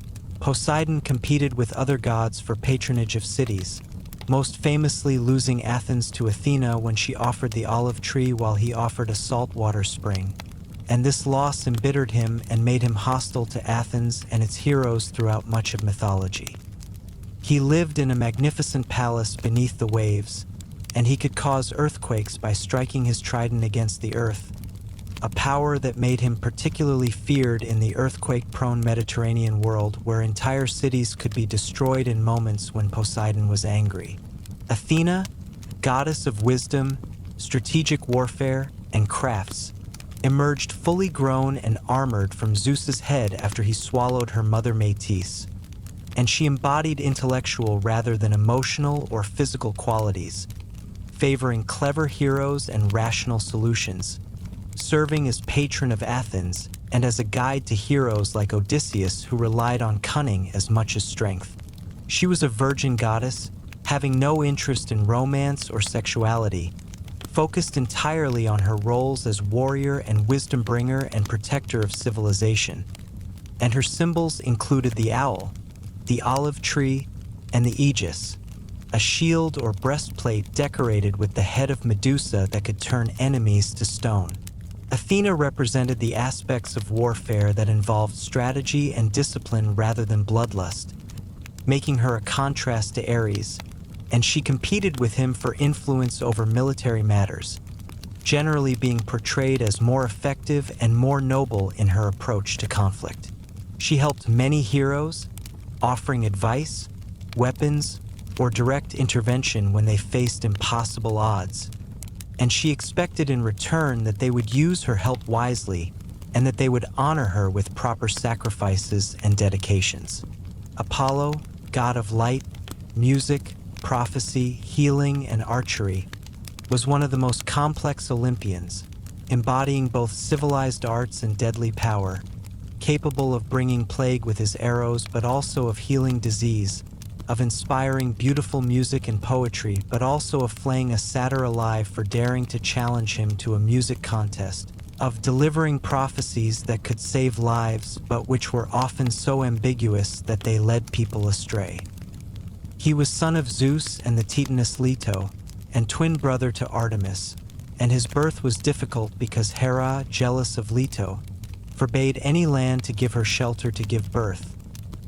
Poseidon competed with other gods for patronage of cities, most famously losing Athens to Athena when she offered the olive tree while he offered a saltwater spring, and this loss embittered him and made him hostile to Athens and its heroes throughout much of mythology. He lived in a magnificent palace beneath the waves, and he could cause earthquakes by striking his trident against the earth, a power that made him particularly feared in the earthquake-prone Mediterranean world where entire cities could be destroyed in moments when Poseidon was angry. Athena, goddess of wisdom, strategic warfare, and crafts, emerged fully grown and armored from Zeus's head after he swallowed her mother Métis, and she embodied intellectual rather than emotional or physical qualities, favoring clever heroes and rational solutions, serving as patron of Athens and as a guide to heroes like Odysseus who relied on cunning as much as strength. She was a virgin goddess, having no interest in romance or sexuality, focused entirely on her roles as warrior and wisdom bringer and protector of civilization. And her symbols included the owl, the olive tree, and the aegis, a shield or breastplate decorated with the head of Medusa that could turn enemies to stone. Athena represented the aspects of warfare that involved strategy and discipline rather than bloodlust, making her a contrast to Ares, and she competed with him for influence over military matters, generally being portrayed as more effective and more noble in her approach to conflict. She helped many heroes, offering advice, weapons, or direct intervention when they faced impossible odds, and she expected in return that they would use her help wisely and that they would honor her with proper sacrifices and dedications. Apollo, god of light, music, prophecy, healing, and archery, was one of the most complex Olympians, embodying both civilized arts and deadly power, capable of bringing plague with his arrows but also of healing disease, of inspiring beautiful music and poetry, but also of flaying a satyr alive for daring to challenge him to a music contest, of delivering prophecies that could save lives, but which were often so ambiguous that they led people astray. He was son of Zeus and the Titaness Leto, and twin brother to Artemis, and his birth was difficult because Hera, jealous of Leto, forbade any land to give her shelter to give birth,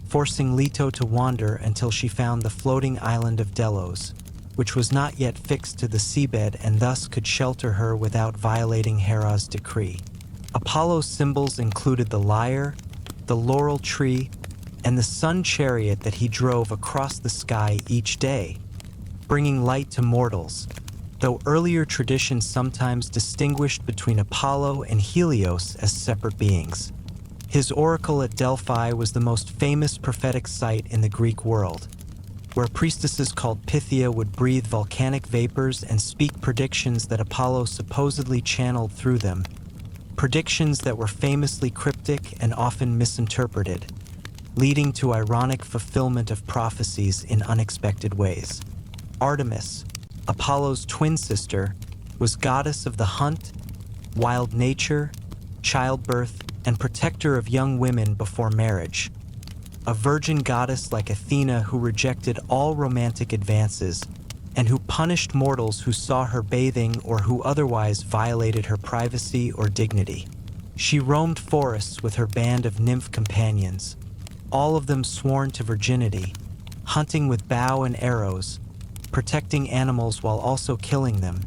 forcing Leto to wander until she found the floating island of Delos, which was not yet fixed to the seabed and thus could shelter her without violating Hera's decree. Apollo's symbols included the lyre, the laurel tree, and the sun chariot that he drove across the sky each day, bringing light to mortals, though earlier traditions sometimes distinguished between Apollo and Helios as separate beings. His oracle at Delphi was the most famous prophetic site in the Greek world, where priestesses called Pythia would breathe volcanic vapors and speak predictions that Apollo supposedly channeled through them, predictions that were famously cryptic and often misinterpreted, leading to ironic fulfillment of prophecies in unexpected ways. Artemis, Apollo's twin sister, was goddess of the hunt, wild nature, childbirth, and protector of young women before marriage. A virgin goddess like Athena who rejected all romantic advances and who punished mortals who saw her bathing or who otherwise violated her privacy or dignity. She roamed forests with her band of nymph companions, all of them sworn to virginity, hunting with bow and arrows, protecting animals while also killing them,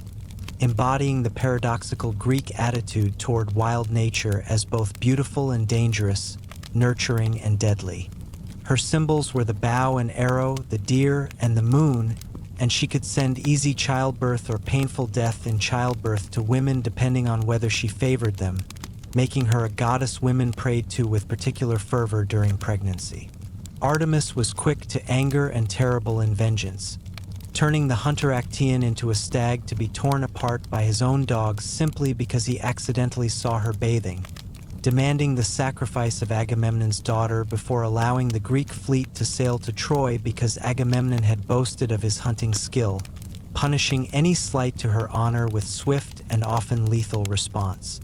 embodying the paradoxical Greek attitude toward wild nature as both beautiful and dangerous, nurturing and deadly. Her symbols were the bow and arrow, the deer, and the moon, and she could send easy childbirth or painful death in childbirth to women depending on whether she favored them, making her a goddess women prayed to with particular fervor during pregnancy. Artemis was quick to anger and terrible in vengeance, turning the hunter Actaeon into a stag to be torn apart by his own dogs simply because he accidentally saw her bathing, demanding the sacrifice of Agamemnon's daughter before allowing the Greek fleet to sail to Troy because Agamemnon had boasted of his hunting skill, punishing any slight to her honor with swift and often lethal response.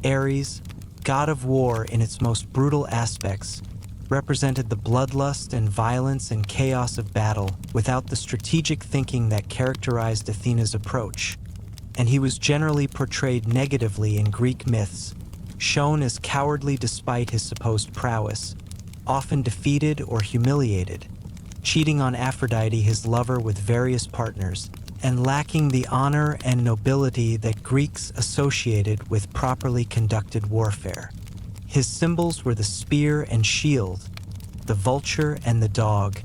Ares, god of war in its most brutal aspects, represented the bloodlust and violence and chaos of battle without the strategic thinking that characterized Athena's approach, and he was generally portrayed negatively in Greek myths, shown as cowardly despite his supposed prowess, often defeated or humiliated, cheating on Aphrodite, his lover, with various partners, and lacking the honor and nobility that Greeks associated with properly conducted warfare. His symbols were the spear and shield, the vulture and the dog,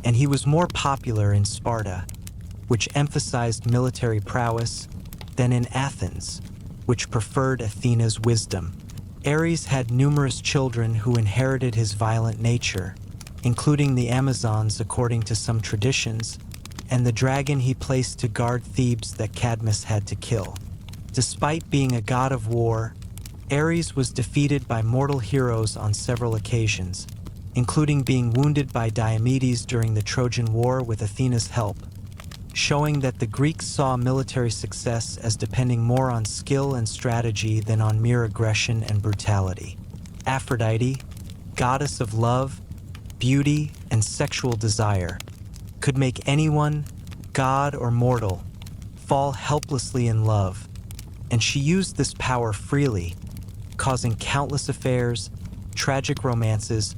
and he was more popular in Sparta, which emphasized military prowess, than in Athens, which preferred Athena's wisdom. Ares had numerous children who inherited his violent nature, including the Amazons according to some traditions, and the dragon he placed to guard Thebes that Cadmus had to kill. Despite being a god of war, Ares was defeated by mortal heroes on several occasions, including being wounded by Diomedes during the Trojan War with Athena's help, showing that the Greeks saw military success as depending more on skill and strategy than on mere aggression and brutality. Aphrodite, goddess of love, beauty, and sexual desire, could make anyone, god or mortal, fall helplessly in love, and she used this power freely, causing countless affairs, tragic romances,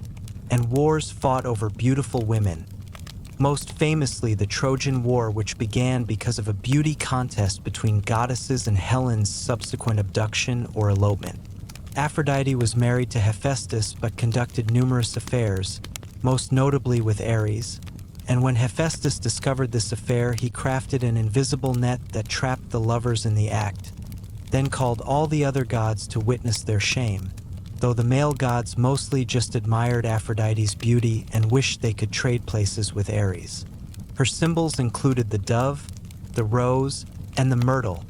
and wars fought over beautiful women. Most famously, the Trojan War, which began because of a beauty contest between goddesses and Helen's subsequent abduction or elopement. Aphrodite was married to Hephaestus but conducted numerous affairs, most notably with Ares, and when Hephaestus discovered this affair, he crafted an invisible net that trapped the lovers in the act, then called all the other gods to witness their shame, though the male gods mostly just admired Aphrodite's beauty and wished they could trade places with Ares. Her symbols included the dove, the rose, and the myrtle,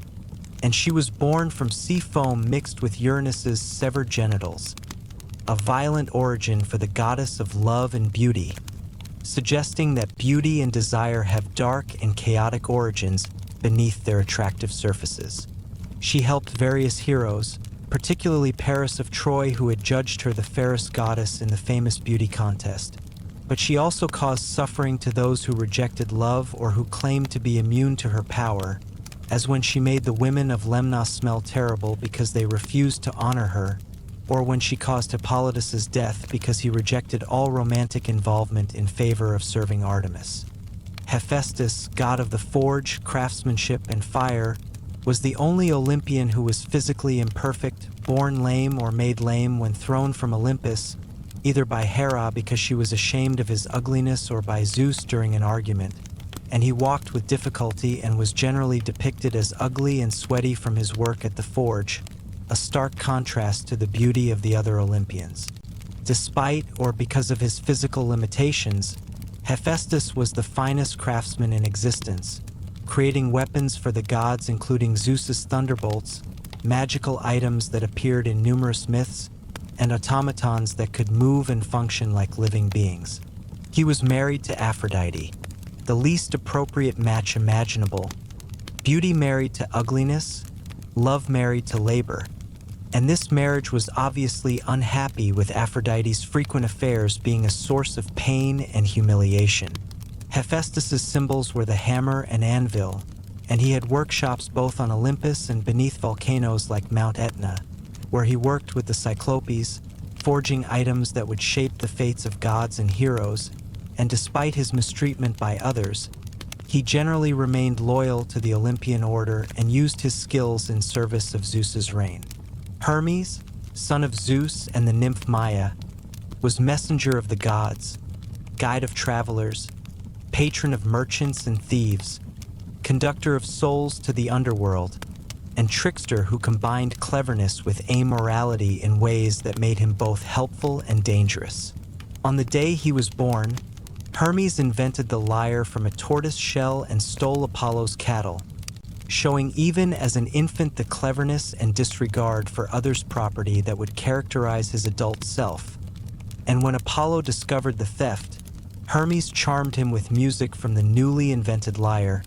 and she was born from sea foam mixed with Uranus's severed genitals, a violent origin for the goddess of love and beauty, suggesting that beauty and desire have dark and chaotic origins beneath their attractive surfaces. She helped various heroes, particularly Paris of Troy, who had judged her the fairest goddess in the famous beauty contest. But she also caused suffering to those who rejected love or who claimed to be immune to her power, as when she made the women of Lemnos smell terrible because they refused to honor her, or when she caused Hippolytus's death because he rejected all romantic involvement in favor of serving Artemis. Hephaestus, god of the forge, craftsmanship, and fire, was the only Olympian who was physically imperfect, born lame or made lame when thrown from Olympus, either by Hera because she was ashamed of his ugliness or by Zeus during an argument, and he walked with difficulty and was generally depicted as ugly and sweaty from his work at the forge, a stark contrast to the beauty of the other Olympians. Despite or because of his physical limitations, Hephaestus was the finest craftsman in existence, creating weapons for the gods including Zeus's thunderbolts, magical items that appeared in numerous myths, and automatons that could move and function like living beings. He was married to Aphrodite, the least appropriate match imaginable, beauty married to ugliness, love married to labor, and this marriage was obviously unhappy with Aphrodite's frequent affairs being a source of pain and humiliation. Hephaestus's symbols were the hammer and anvil, and he had workshops both on Olympus and beneath volcanoes like Mount Etna, where he worked with the Cyclopes, forging items that would shape the fates of gods and heroes, and despite his mistreatment by others, he generally remained loyal to the Olympian order and used his skills in service of Zeus's reign. Hermes, son of Zeus and the nymph Maia, was messenger of the gods, guide of travelers, patron of merchants and thieves, conductor of souls to the underworld, and trickster who combined cleverness with amorality in ways that made him both helpful and dangerous. On the day he was born, Hermes invented the lyre from a tortoise shell and stole Apollo's cattle, showing even as an infant the cleverness and disregard for others' property that would characterize his adult self. And when Apollo discovered the theft, Hermes charmed him with music from the newly invented lyre,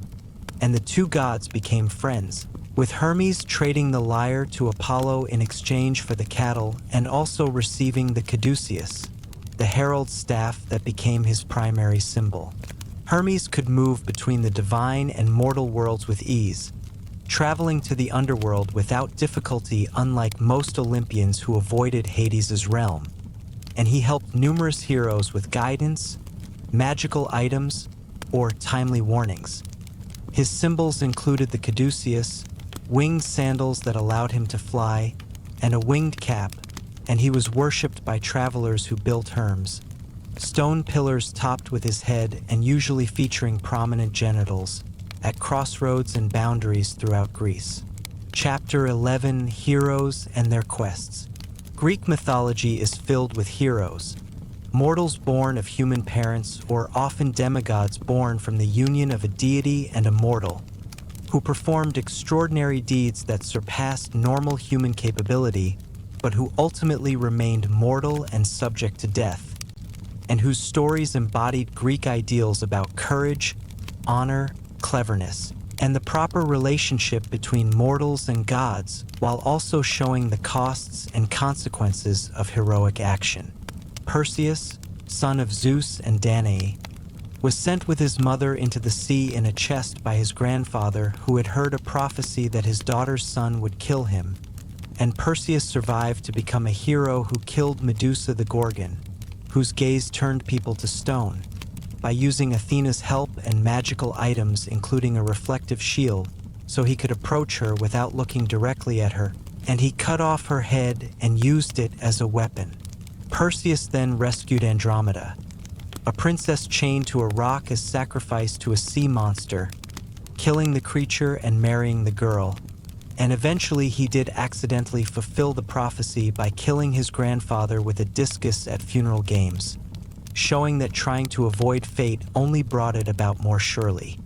and the two gods became friends, with Hermes trading the lyre to Apollo in exchange for the cattle and also receiving the caduceus, the herald's staff that became his primary symbol. Hermes could move between the divine and mortal worlds with ease, traveling to the underworld without difficulty unlike most Olympians who avoided Hades' realm, and he helped numerous heroes with guidance, magical items, or timely warnings. His symbols included the caduceus, winged sandals that allowed him to fly, and a winged cap, and he was worshipped by travelers who built Hermes, stone pillars topped with his head and usually featuring prominent genitals, at crossroads and boundaries throughout Greece. Chapter 11: Heroes and Their Quests. Greek mythology is filled with heroes, mortals born of human parents or often demigods born from the union of a deity and a mortal, who performed extraordinary deeds that surpassed normal human capability, but who ultimately remained mortal and subject to death, and whose stories embodied Greek ideals about courage, honor, cleverness, and the proper relationship between mortals and gods, while also showing the costs and consequences of heroic action. Perseus, son of Zeus and Danae, was sent with his mother into the sea in a chest by his grandfather, who had heard a prophecy that his daughter's son would kill him, and Perseus survived to become a hero who killed Medusa the Gorgon, whose gaze turned people to stone, by using Athena's help and magical items, including a reflective shield, so he could approach her without looking directly at her, and he cut off her head and used it as a weapon. Perseus then rescued Andromeda, a princess chained to a rock as sacrifice to a sea monster, killing the creature and marrying the girl, and eventually he did accidentally fulfill the prophecy by killing his grandfather with a discus at funeral games, showing that trying to avoid fate only brought it about more surely.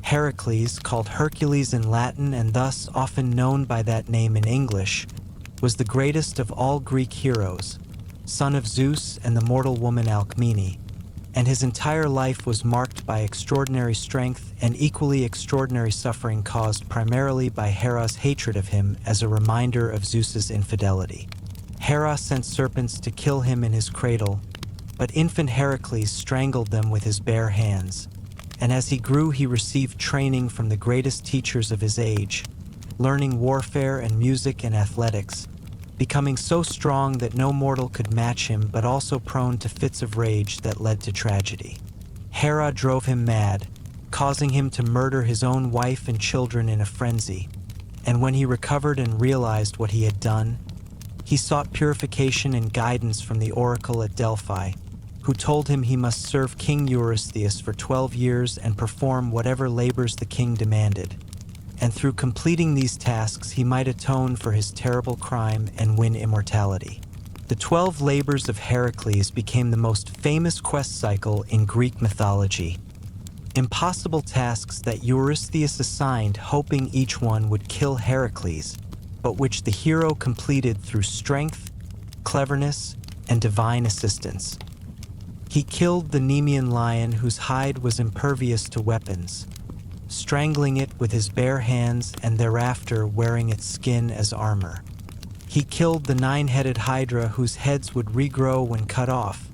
Heracles, called Hercules in Latin and thus often known by that name in English, was the greatest of all Greek heroes, son of Zeus and the mortal woman Alcmene, and his entire life was marked by extraordinary strength and equally extraordinary suffering caused primarily by Hera's hatred of him as a reminder of Zeus's infidelity. Hera sent serpents to kill him in his cradle, but infant Heracles strangled them with his bare hands, and as he grew he received training from the greatest teachers of his age, learning warfare and music and athletics, becoming so strong that no mortal could match him, but also prone to fits of rage that led to tragedy. Hera drove him mad, causing him to murder his own wife and children in a frenzy, and when he recovered and realized what he had done, he sought purification and guidance from the oracle at Delphi, who told him he must serve King Eurystheus for 12 years and perform whatever labors the king demanded, and through completing these tasks he might atone for his terrible crime and win immortality. The 12 Labors of Heracles became the most famous quest cycle in Greek mythology. Impossible tasks that Eurystheus assigned, hoping each one would kill Heracles, but which the hero completed through strength, cleverness, and divine assistance. He killed the Nemean lion whose hide was impervious to weapons, strangling it with his bare hands and thereafter wearing its skin as armor. He killed the 9-headed Hydra whose heads would regrow when cut off,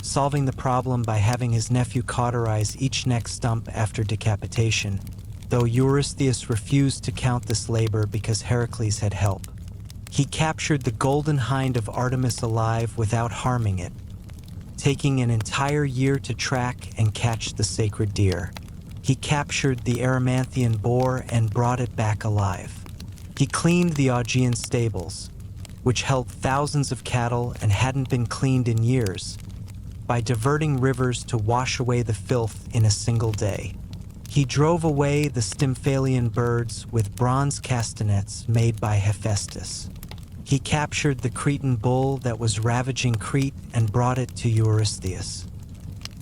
solving the problem by having his nephew cauterize each neck stump after decapitation, though Eurystheus refused to count this labor because Heracles had help. He captured the golden hind of Artemis alive without harming it, taking an entire year to track and catch the sacred deer. He captured the Erymanthian boar and brought it back alive. He cleaned the Augean stables, which held thousands of cattle and hadn't been cleaned in years, by diverting rivers to wash away the filth in a single day. He drove away the Stymphalian birds with bronze castanets made by Hephaestus. He captured the Cretan bull that was ravaging Crete and brought it to Eurystheus.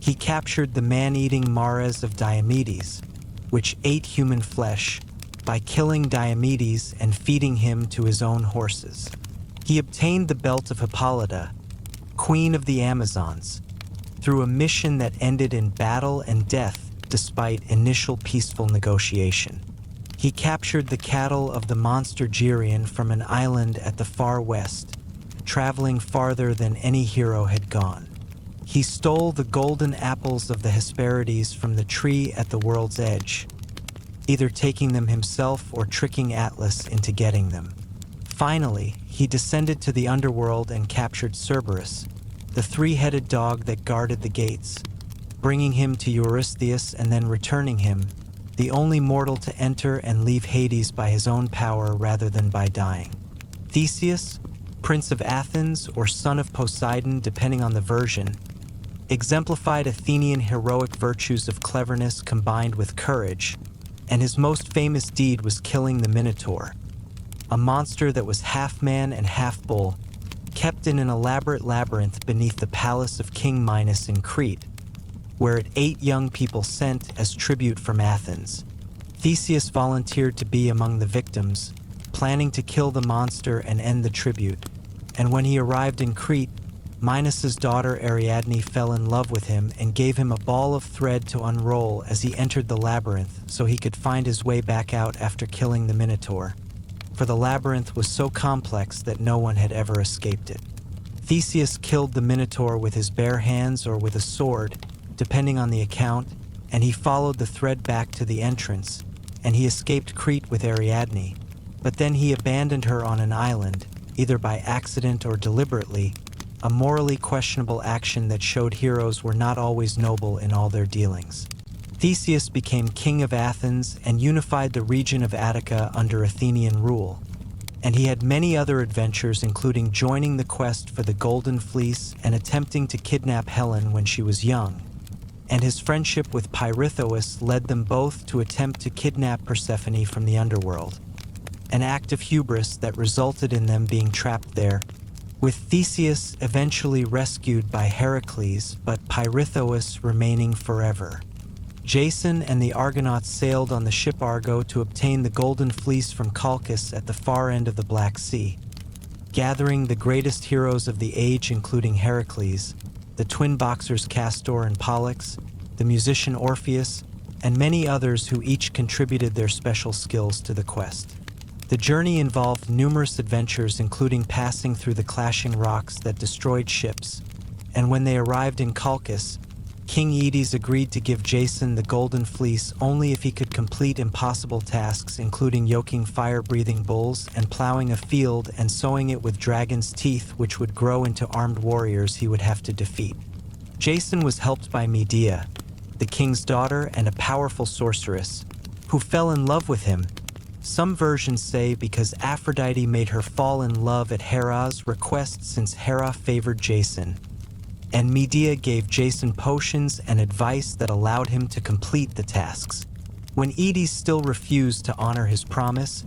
He captured the man-eating mares of Diomedes, which ate human flesh, by killing Diomedes and feeding him to his own horses. He obtained the belt of Hippolyta, queen of the Amazons, through a mission that ended in battle and death despite initial peaceful negotiation. He captured the cattle of the monster Geryon from an island at the far west, traveling farther than any hero had gone. He stole the golden apples of the Hesperides from the tree at the world's edge, either taking them himself or tricking Atlas into getting them. Finally, he descended to the underworld and captured Cerberus, the 3-headed dog that guarded the gates, bringing him to Eurystheus and then returning him, the only mortal to enter and leave Hades by his own power rather than by dying. Theseus, prince of Athens or son of Poseidon depending on the version, exemplified Athenian heroic virtues of cleverness combined with courage, and his most famous deed was killing the Minotaur, a monster that was half man and half bull, kept in an elaborate labyrinth beneath the palace of King Minos in Crete, where it ate young people sent as tribute from Athens. Theseus volunteered to be among the victims, planning to kill the monster and end the tribute, and when he arrived in Crete, Minos's daughter Ariadne fell in love with him and gave him a ball of thread to unroll as he entered the labyrinth so he could find his way back out after killing the Minotaur, for the labyrinth was so complex that no one had ever escaped it. Theseus killed the Minotaur with his bare hands or with a sword, depending on the account, and he followed the thread back to the entrance, and he escaped Crete with Ariadne, but then he abandoned her on an island, either by accident or deliberately, a morally questionable action that showed heroes were not always noble in all their dealings. Theseus became king of Athens and unified the region of Attica under Athenian rule, and he had many other adventures, including joining the quest for the Golden Fleece and attempting to kidnap Helen when she was young. And his friendship with Pirithous led them both to attempt to kidnap Persephone from the underworld, an act of hubris that resulted in them being trapped there, with Theseus eventually rescued by Heracles, but Pirithous remaining forever. Jason and the Argonauts sailed on the ship Argo to obtain the Golden Fleece from Colchis at the far end of the Black Sea, gathering the greatest heroes of the age including Heracles, the twin boxers Castor and Pollux, the musician Orpheus, and many others who each contributed their special skills to the quest. The journey involved numerous adventures, including passing through the clashing rocks that destroyed ships, and when they arrived in Colchis, King Aedes agreed to give Jason the Golden Fleece only if he could complete impossible tasks, including yoking fire-breathing bulls and plowing a field and sowing it with dragon's teeth, which would grow into armed warriors he would have to defeat. Jason was helped by Medea, the king's daughter and a powerful sorceress, who fell in love with him. Some versions say because Aphrodite made her fall in love at Hera's request, since Hera favored Jason, and Medea gave Jason potions and advice that allowed him to complete the tasks. When Aedes still refused to honor his promise,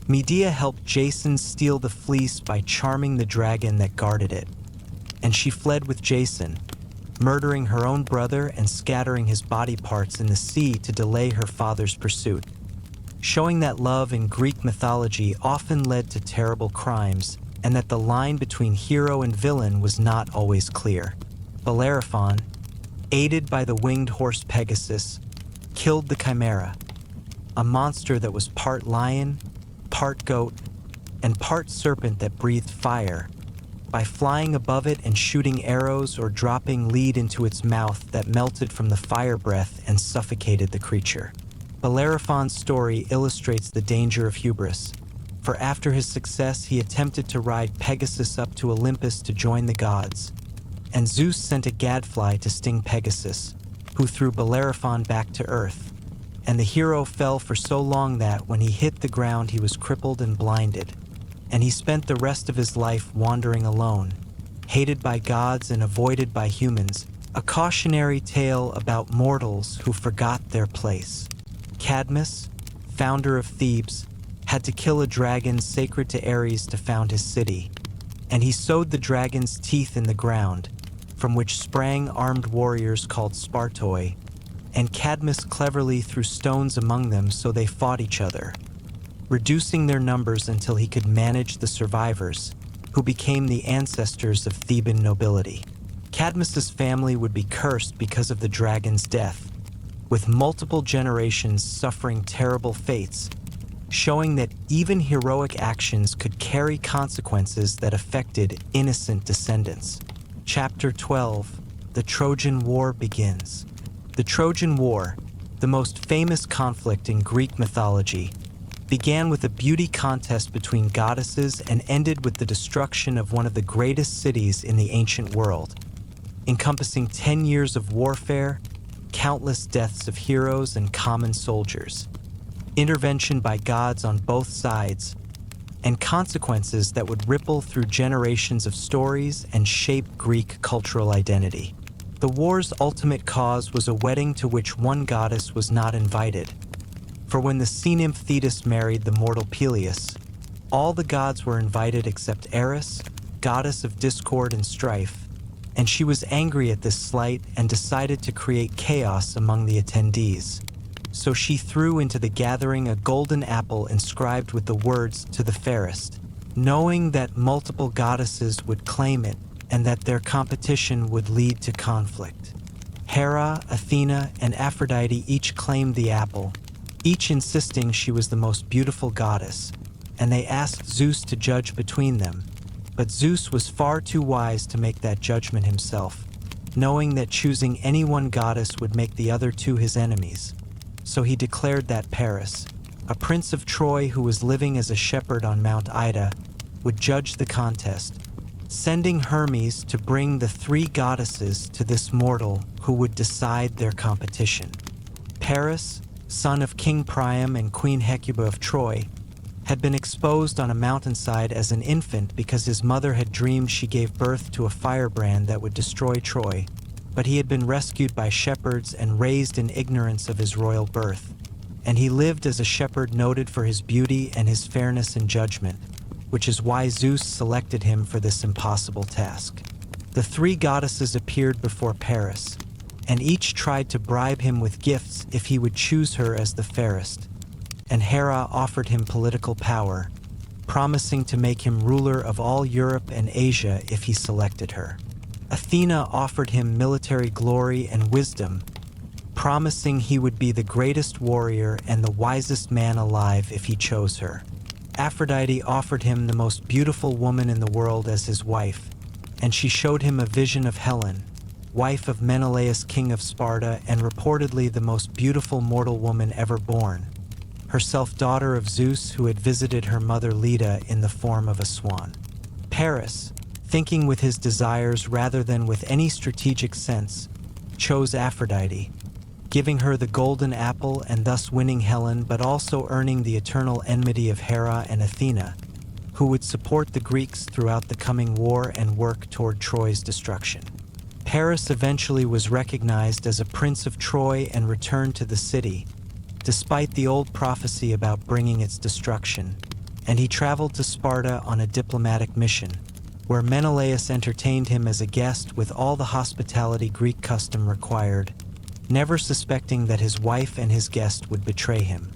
Medea helped Jason steal the fleece by charming the dragon that guarded it, and she fled with Jason, murdering her own brother and scattering his body parts in the sea to delay her father's pursuit, showing that love in Greek mythology often led to terrible crimes, and that the line between hero and villain was not always clear. Bellerophon, aided by the winged horse Pegasus, killed the Chimera, a monster that was part lion, part goat, and part serpent that breathed fire, by flying above it and shooting arrows or dropping lead into its mouth that melted from the fire breath and suffocated the creature. Bellerophon's story illustrates the danger of hubris, for after his success he attempted to ride Pegasus up to Olympus to join the gods, and Zeus sent a gadfly to sting Pegasus, who threw Bellerophon back to earth, and the hero fell for so long that when he hit the ground he was crippled and blinded, and he spent the rest of his life wandering alone, hated by gods and avoided by humans, a cautionary tale about mortals who forgot their place. Cadmus, founder of Thebes, had to kill a dragon sacred to Ares to found his city, and he sowed the dragon's teeth in the ground, from which sprang armed warriors called Spartoi, and Cadmus cleverly threw stones among them so they fought each other, reducing their numbers until he could manage the survivors, who became the ancestors of Theban nobility. Cadmus's family would be cursed because of the dragon's death, with multiple generations suffering terrible fates, showing that even heroic actions could carry consequences that affected innocent descendants. Chapter 12, The Trojan War begins. The Trojan War, the most famous conflict in Greek mythology, began with a beauty contest between goddesses and ended with the destruction of one of the greatest cities in the ancient world, encompassing 10 years of warfare, countless deaths of heroes and common soldiers, intervention by gods on both sides, and consequences that would ripple through generations of stories and shape Greek cultural identity. The war's ultimate cause was a wedding to which one goddess was not invited, for when the sea nymph Thetis married the mortal Peleus, all the gods were invited except Eris, goddess of discord and strife, and she was angry at this slight and decided to create chaos among the attendees. So she threw into the gathering a golden apple inscribed with the words "to the fairest." Knowing that multiple goddesses would claim it, and that their competition would lead to conflict. Hera, Athena, and Aphrodite each claimed the apple, each insisting she was the most beautiful goddess, and they asked Zeus to judge between them. But Zeus was far too wise to make that judgment himself, knowing that choosing any one goddess would make the other two his enemies. So he declared that Paris, a prince of Troy who was living as a shepherd on Mount Ida, would judge the contest, sending Hermes to bring the three goddesses to this mortal who would decide their competition. Paris, son of King Priam and Queen Hecuba of Troy, had been exposed on a mountainside as an infant because his mother had dreamed she gave birth to a firebrand that would destroy Troy, but he had been rescued by shepherds and raised in ignorance of his royal birth, and he lived as a shepherd noted for his beauty and his fairness in judgment, which is why Zeus selected him for this impossible task. The three goddesses appeared before Paris, and each tried to bribe him with gifts if he would choose her as the fairest, and Hera offered him political power, promising to make him ruler of all Europe and Asia if he selected her. Athena offered him military glory and wisdom, promising he would be the greatest warrior and the wisest man alive if he chose her. Aphrodite offered him the most beautiful woman in the world as his wife, and she showed him a vision of Helen, wife of Menelaus, king of Sparta, and reportedly the most beautiful mortal woman ever born, herself daughter of Zeus who had visited her mother Leda in the form of a swan. Paris, thinking with his desires rather than with any strategic sense, chose Aphrodite, giving her the golden apple and thus winning Helen, but also earning the eternal enmity of Hera and Athena, who would support the Greeks throughout the coming war and work toward Troy's destruction. Paris eventually was recognized as a prince of Troy and returned to the city, despite the old prophecy about bringing its destruction, and he traveled to Sparta on a diplomatic mission, where Menelaus entertained him as a guest with all the hospitality Greek custom required, never suspecting that his wife and his guest would betray him.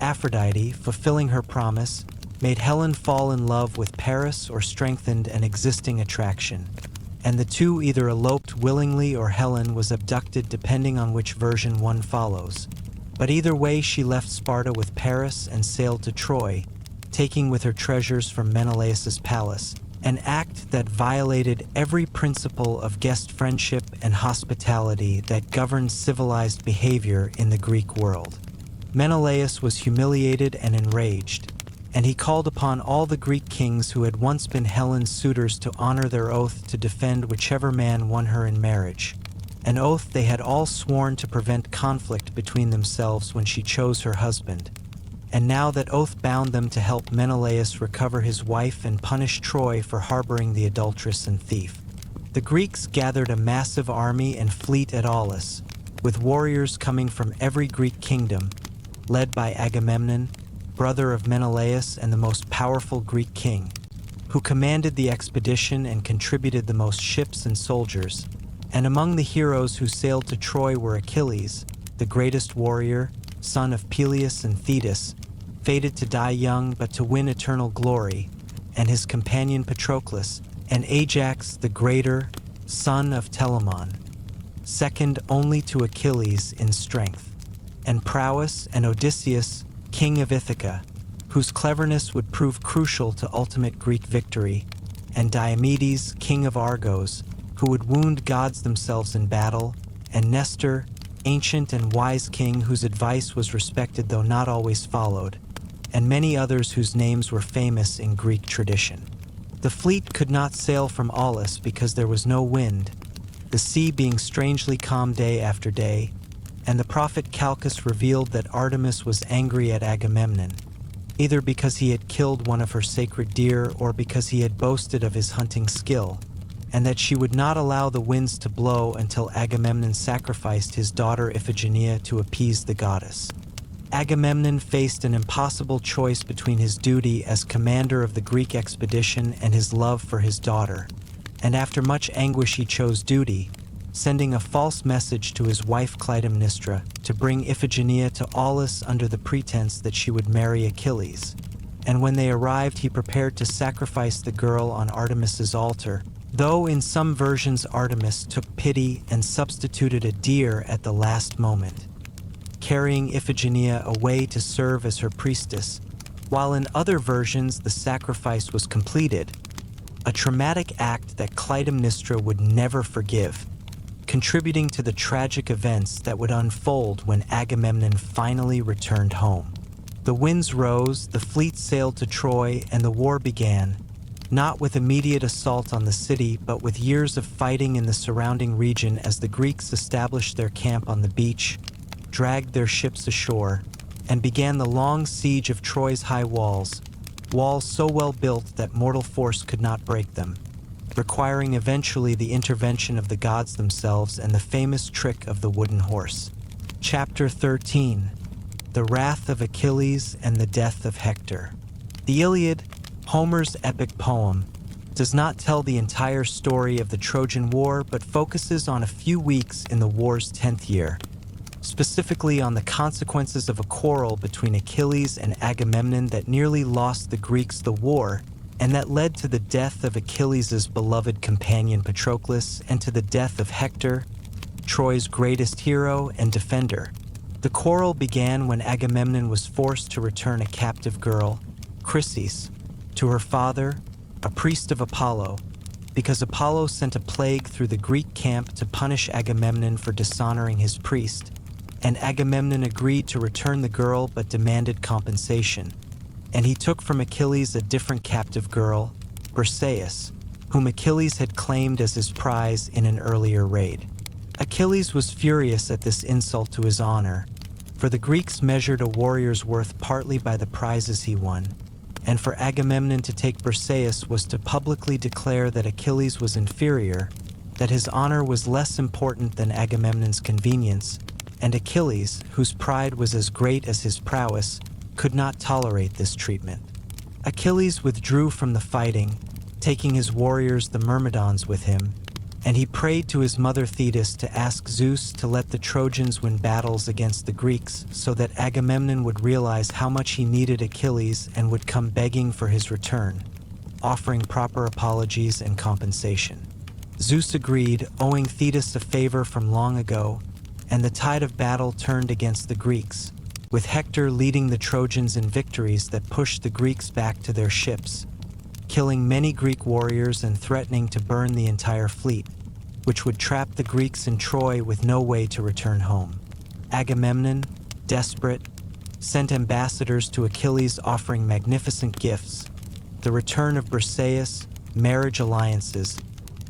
Aphrodite, fulfilling her promise, made Helen fall in love with Paris or strengthened an existing attraction, and the two either eloped willingly or Helen was abducted depending on which version one follows. But either way, she left Sparta with Paris and sailed to Troy, taking with her treasures from Menelaus's palace, an act that violated every principle of guest friendship and hospitality that governed civilized behavior in the Greek world. Menelaus was humiliated and enraged, and he called upon all the Greek kings who had once been Helen's suitors to honor their oath to defend whichever man won her in marriage, an oath they had all sworn to prevent conflict between themselves when she chose her husband. And now that oath bound them to help Menelaus recover his wife and punish Troy for harboring the adulteress and thief. The Greeks gathered a massive army and fleet at Aulis, with warriors coming from every Greek kingdom, led by Agamemnon, brother of Menelaus and the most powerful Greek king, who commanded the expedition and contributed the most ships and soldiers. And among the heroes who sailed to Troy were Achilles, the greatest warrior, son of Peleus and Thetis, fated to die young but to win eternal glory, and his companion Patroclus, and Ajax the greater, son of Telamon, second only to Achilles in strength, and prowess, and Odysseus, king of Ithaca, whose cleverness would prove crucial to ultimate Greek victory, and Diomedes, king of Argos, who would wound gods themselves in battle, and Nestor, ancient and wise king whose advice was respected though not always followed, and many others whose names were famous in Greek tradition. The fleet could not sail from Aulis because there was no wind, the sea being strangely calm day after day, and the prophet Calchas revealed that Artemis was angry at Agamemnon, either because he had killed one of her sacred deer or because he had boasted of his hunting skill, and that she would not allow the winds to blow until Agamemnon sacrificed his daughter Iphigenia to appease the goddess. Agamemnon faced an impossible choice between his duty as commander of the Greek expedition and his love for his daughter, and after much anguish he chose duty, sending a false message to his wife Clytemnestra to bring Iphigenia to Aulis under the pretense that she would marry Achilles. And when they arrived, he prepared to sacrifice the girl on Artemis's altar, though in some versions Artemis took pity and substituted a deer at the last moment, carrying Iphigenia away to serve as her priestess, while in other versions the sacrifice was completed, a traumatic act that Clytemnestra would never forgive, contributing to the tragic events that would unfold when Agamemnon finally returned home. The winds rose, the fleet sailed to Troy, and the war began, not with immediate assault on the city, but with years of fighting in the surrounding region as the Greeks established their camp on the beach, dragged their ships ashore, and began the long siege of Troy's high walls, walls so well built that mortal force could not break them, requiring eventually the intervention of the gods themselves and the famous trick of the wooden horse. Chapter 13: The Wrath of Achilles and the Death of Hector. The Iliad, Homer's epic poem, does not tell the entire story of the Trojan War but focuses on a few weeks in the war's 10th year, specifically on the consequences of a quarrel between Achilles and Agamemnon that nearly lost the Greeks the war and that led to the death of Achilles' beloved companion Patroclus and to the death of Hector, Troy's greatest hero and defender. The quarrel began when Agamemnon was forced to return a captive girl, Chryses, to her father, a priest of Apollo, because Apollo sent a plague through the Greek camp to punish Agamemnon for dishonoring his priest, and Agamemnon agreed to return the girl but demanded compensation. And he took from Achilles a different captive girl, Perseus, whom Achilles had claimed as his prize in an earlier raid. Achilles was furious at this insult to his honor, for the Greeks measured a warrior's worth partly by the prizes he won, and for Agamemnon to take Perseus was to publicly declare that Achilles was inferior, that his honor was less important than Agamemnon's convenience, and Achilles, whose pride was as great as his prowess, could not tolerate this treatment. Achilles withdrew from the fighting, taking his warriors the Myrmidons with him, and he prayed to his mother Thetis to ask Zeus to let the Trojans win battles against the Greeks so that Agamemnon would realize how much he needed Achilles and would come begging for his return, offering proper apologies and compensation. Zeus agreed, owing Thetis a favor from long ago, and the tide of battle turned against the Greeks, with Hector leading the Trojans in victories that pushed the Greeks back to their ships, killing many Greek warriors and threatening to burn the entire fleet, which would trap the Greeks in Troy with no way to return home. Agamemnon, desperate, sent ambassadors to Achilles offering magnificent gifts, the return of Perseus, marriage alliances,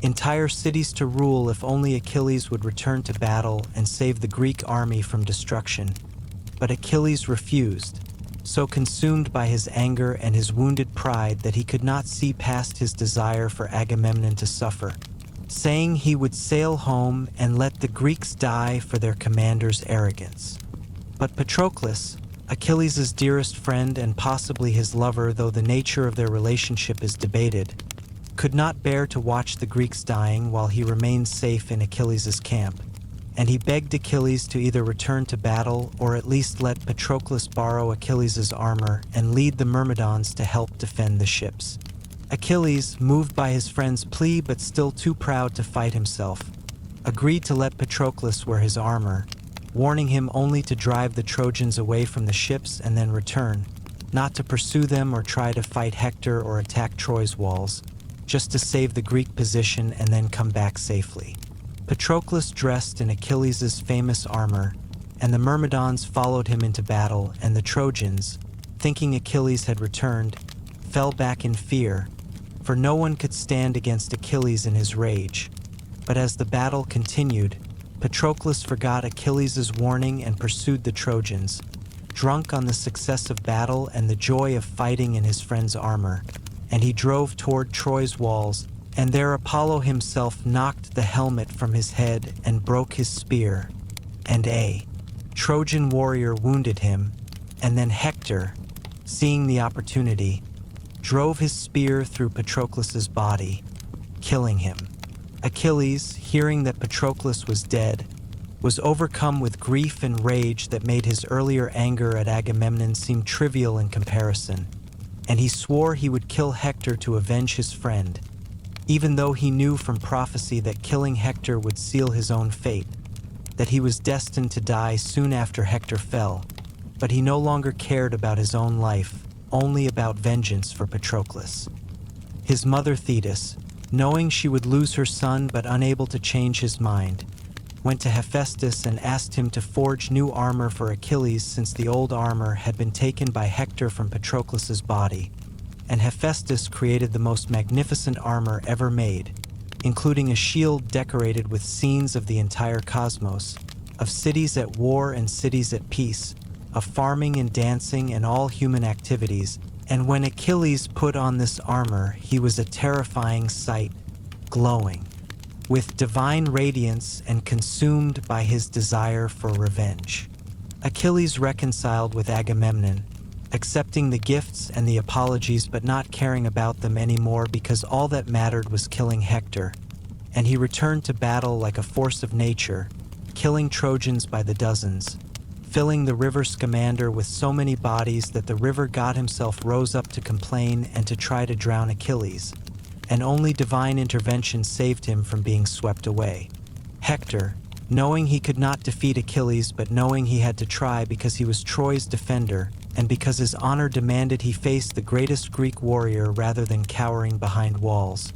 entire cities to rule if only Achilles would return to battle and save the Greek army from destruction. But Achilles refused, so consumed by his anger and his wounded pride that he could not see past his desire for Agamemnon to suffer, saying he would sail home and let the Greeks die for their commander's arrogance. But Patroclus, Achilles' dearest friend and possibly his lover, though the nature of their relationship is debated, could not bear to watch the Greeks dying while he remained safe in Achilles' camp, and he begged Achilles to either return to battle or at least let Patroclus borrow Achilles' armor and lead the Myrmidons to help defend the ships. Achilles, moved by his friend's plea but still too proud to fight himself, agreed to let Patroclus wear his armor, warning him only to drive the Trojans away from the ships and then return, not to pursue them or try to fight Hector or attack Troy's walls, just to save the Greek position and then come back safely. Patroclus dressed in Achilles' famous armor, and the Myrmidons followed him into battle, and the Trojans, thinking Achilles had returned, fell back in fear, for no one could stand against Achilles in his rage. But as the battle continued, Patroclus forgot Achilles' warning and pursued the Trojans, drunk on the success of battle and the joy of fighting in his friend's armor, and he drove toward Troy's walls, and there Apollo himself knocked the helmet from his head and broke his spear, and a Trojan warrior wounded him, and then Hector, seeing the opportunity, drove his spear through Patroclus's body, killing him. Achilles, hearing that Patroclus was dead, was overcome with grief and rage that made his earlier anger at Agamemnon seem trivial in comparison, and he swore he would kill Hector to avenge his friend. even though he knew from prophecy that killing Hector would seal his own fate, that he was destined to die soon after Hector fell, but he no longer cared about his own life, only about vengeance for Patroclus. His mother Thetis, knowing she would lose her son but unable to change his mind, went to Hephaestus and asked him to forge new armor for Achilles since the old armor had been taken by Hector from Patroclus's body, and Hephaestus created the most magnificent armor ever made, including a shield decorated with scenes of the entire cosmos, of cities at war and cities at peace, of farming and dancing and all human activities. And when Achilles put on this armor, he was a terrifying sight, glowing with divine radiance and consumed by his desire for revenge. Achilles reconciled with Agamemnon, accepting the gifts and the apologies but not caring about them anymore because all that mattered was killing Hector, and he returned to battle like a force of nature, killing Trojans by the dozens, filling the river Scamander with so many bodies that the river god himself rose up to complain and to try to drown Achilles, and only divine intervention saved him from being swept away. Hector, knowing he could not defeat Achilles but knowing he had to try because he was Troy's defender and because his honor demanded he face the greatest Greek warrior rather than cowering behind walls,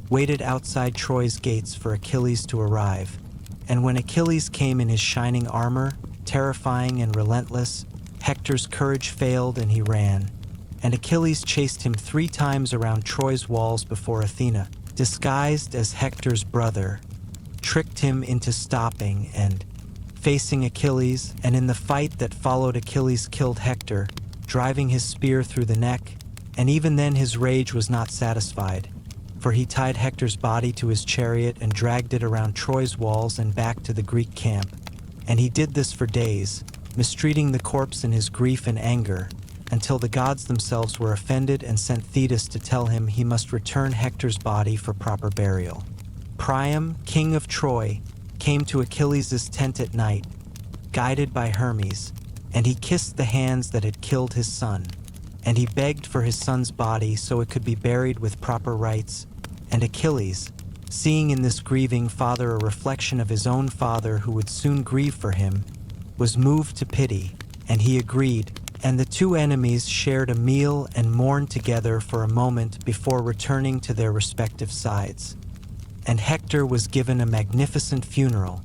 waited outside Troy's gates for Achilles to arrive. And when Achilles came in his shining armor, terrifying and relentless, Hector's courage failed and he ran, and Achilles chased him 3 times around Troy's walls before Athena, disguised as Hector's brother, tricked him into stopping and facing Achilles, and in the fight that followed Achilles killed Hector, driving his spear through the neck, and even then his rage was not satisfied, for he tied Hector's body to his chariot and dragged it around Troy's walls and back to the Greek camp, and he did this for days, mistreating the corpse in his grief and anger, until the gods themselves were offended and sent Thetis to tell him he must return Hector's body for proper burial. Priam, king of Troy, came to Achilles' tent at night, guided by Hermes, and he kissed the hands that had killed his son, and he begged for his son's body so it could be buried with proper rites, and Achilles, seeing in this grieving father a reflection of his own father who would soon grieve for him, was moved to pity, and he agreed, and the 2 enemies shared a meal and mourned together for a moment before returning to their respective sides. And Hector was given a magnificent funeral,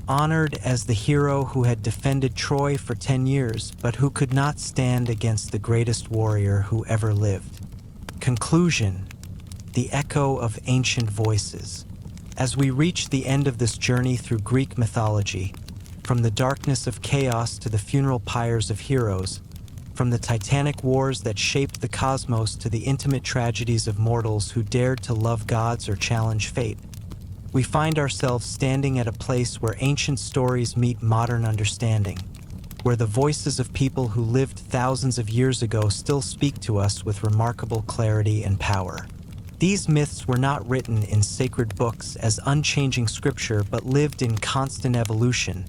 honored as the hero who had defended Troy for 10 years, but who could not stand against the greatest warrior who ever lived. Conclusion: the echo of ancient voices. As we reach the end of this journey through Greek mythology, from the darkness of chaos to the funeral pyres of heroes, from the titanic wars that shaped the cosmos to the intimate tragedies of mortals who dared to love gods or challenge fate, we find ourselves standing at a place where ancient stories meet modern understanding, where the voices of people who lived thousands of years ago still speak to us with remarkable clarity and power. These myths were not written in sacred books as unchanging scripture but lived in constant evolution,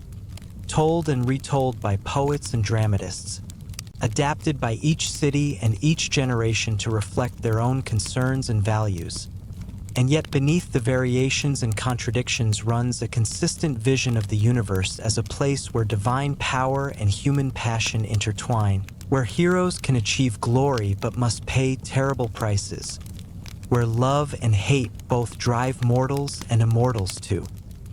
told and retold by poets and dramatists, adapted by each city and each generation to reflect their own concerns and values. And yet beneath the variations and contradictions runs a consistent vision of the universe as a place where divine power and human passion intertwine, where heroes can achieve glory but must pay terrible prices, where love and hate both drive mortals and immortals to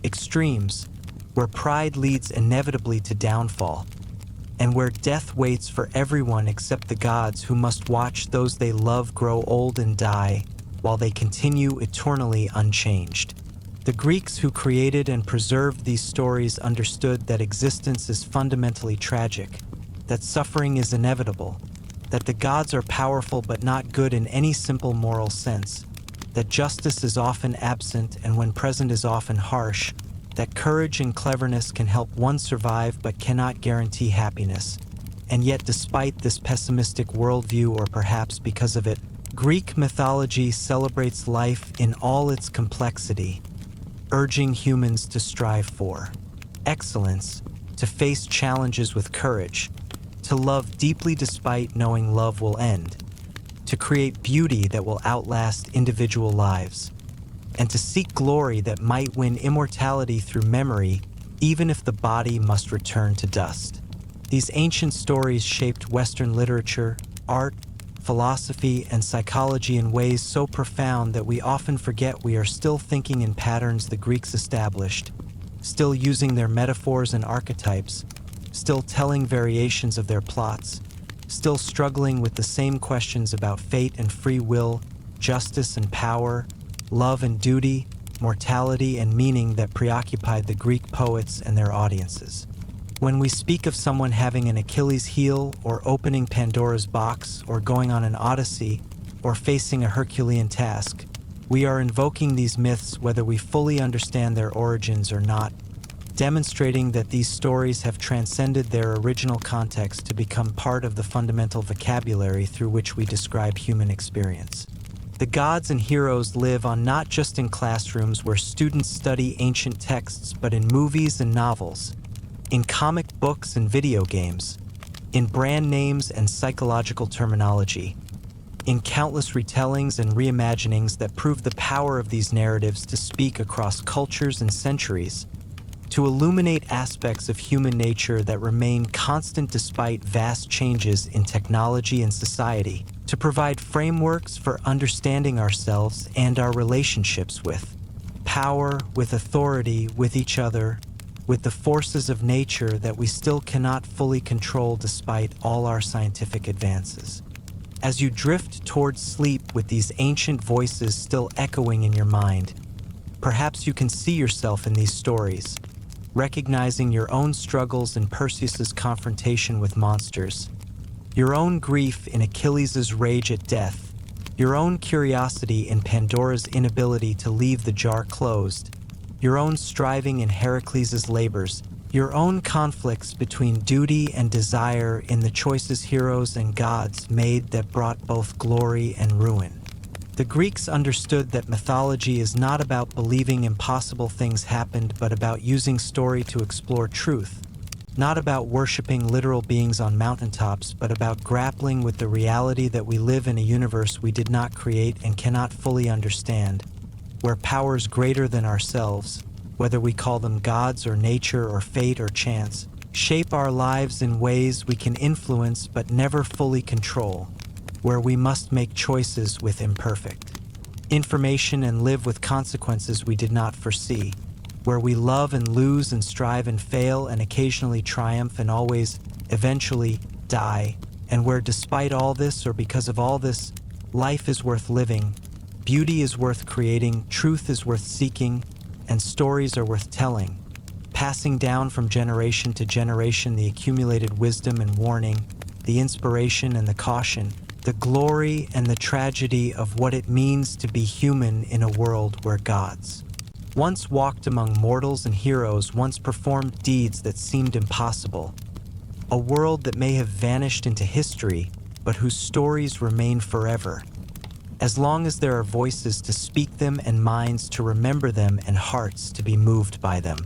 extremes, where pride leads inevitably to downfall, and where death waits for everyone except the gods who must watch those they love grow old and die while they continue eternally unchanged. The Greeks who created and preserved these stories understood that existence is fundamentally tragic, that suffering is inevitable, that the gods are powerful but not good in any simple moral sense, that justice is often absent and when present is often harsh, that courage and cleverness can help one survive but cannot guarantee happiness. And yet despite this pessimistic worldview, or perhaps because of it, Greek mythology celebrates life in all its complexity, urging humans to strive for excellence, to face challenges with courage, to love deeply despite knowing love will end, to create beauty that will outlast individual lives, and to seek glory that might win immortality through memory, even if the body must return to dust. These ancient stories shaped Western literature, art, philosophy, and psychology in ways so profound that we often forget we are still thinking in patterns the Greeks established, still using their metaphors and archetypes, still telling variations of their plots, still struggling with the same questions about fate and free will, justice and power, love and duty, mortality and meaning that preoccupied the Greek poets and their audiences. When we speak of someone having an Achilles heel, or opening Pandora's box, or going on an odyssey, or facing a Herculean task, we are invoking these myths whether we fully understand their origins or not, demonstrating that these stories have transcended their original context to become part of the fundamental vocabulary through which we describe human experience. The gods and heroes live on not just in classrooms where students study ancient texts, but in movies and novels, in comic books and video games, in brand names and psychological terminology, in countless retellings and reimaginings that prove the power of these narratives to speak across cultures and centuries, to illuminate aspects of human nature that remain constant despite vast changes in technology and society, to provide frameworks for understanding ourselves and our relationships with power, with authority, with each other, with the forces of nature that we still cannot fully control despite all our scientific advances. As you drift towards sleep with these ancient voices still echoing in your mind, perhaps you can see yourself in these stories, recognizing your own struggles in Perseus's confrontation with monsters, your own grief in Achilles' rage at death, your own curiosity in Pandora's inability to leave the jar closed, your own striving in Heracles' labors, your own conflicts between duty and desire in the choices heroes and gods made that brought both glory and ruin. The Greeks understood that mythology is not about believing impossible things happened, but about using story to explore truth, not about worshiping literal beings on mountaintops, but about grappling with the reality that we live in a universe we did not create and cannot fully understand, where powers greater than ourselves, whether we call them gods or nature or fate or chance, shape our lives in ways we can influence but never fully control, where we must make choices with imperfect information and live with consequences we did not foresee, where we love and lose and strive and fail and occasionally triumph and always, eventually, die, and where despite all this or because of all this, life is worth living, beauty is worth creating, truth is worth seeking, and stories are worth telling, passing down from generation to generation the accumulated wisdom and warning, the inspiration and the caution, the glory and the tragedy of what it means to be human in a world where gods once walked among mortals and heroes once performed deeds that seemed impossible, a world that may have vanished into history, but whose stories remain forever, as long as there are voices to speak them and minds to remember them and hearts to be moved by them.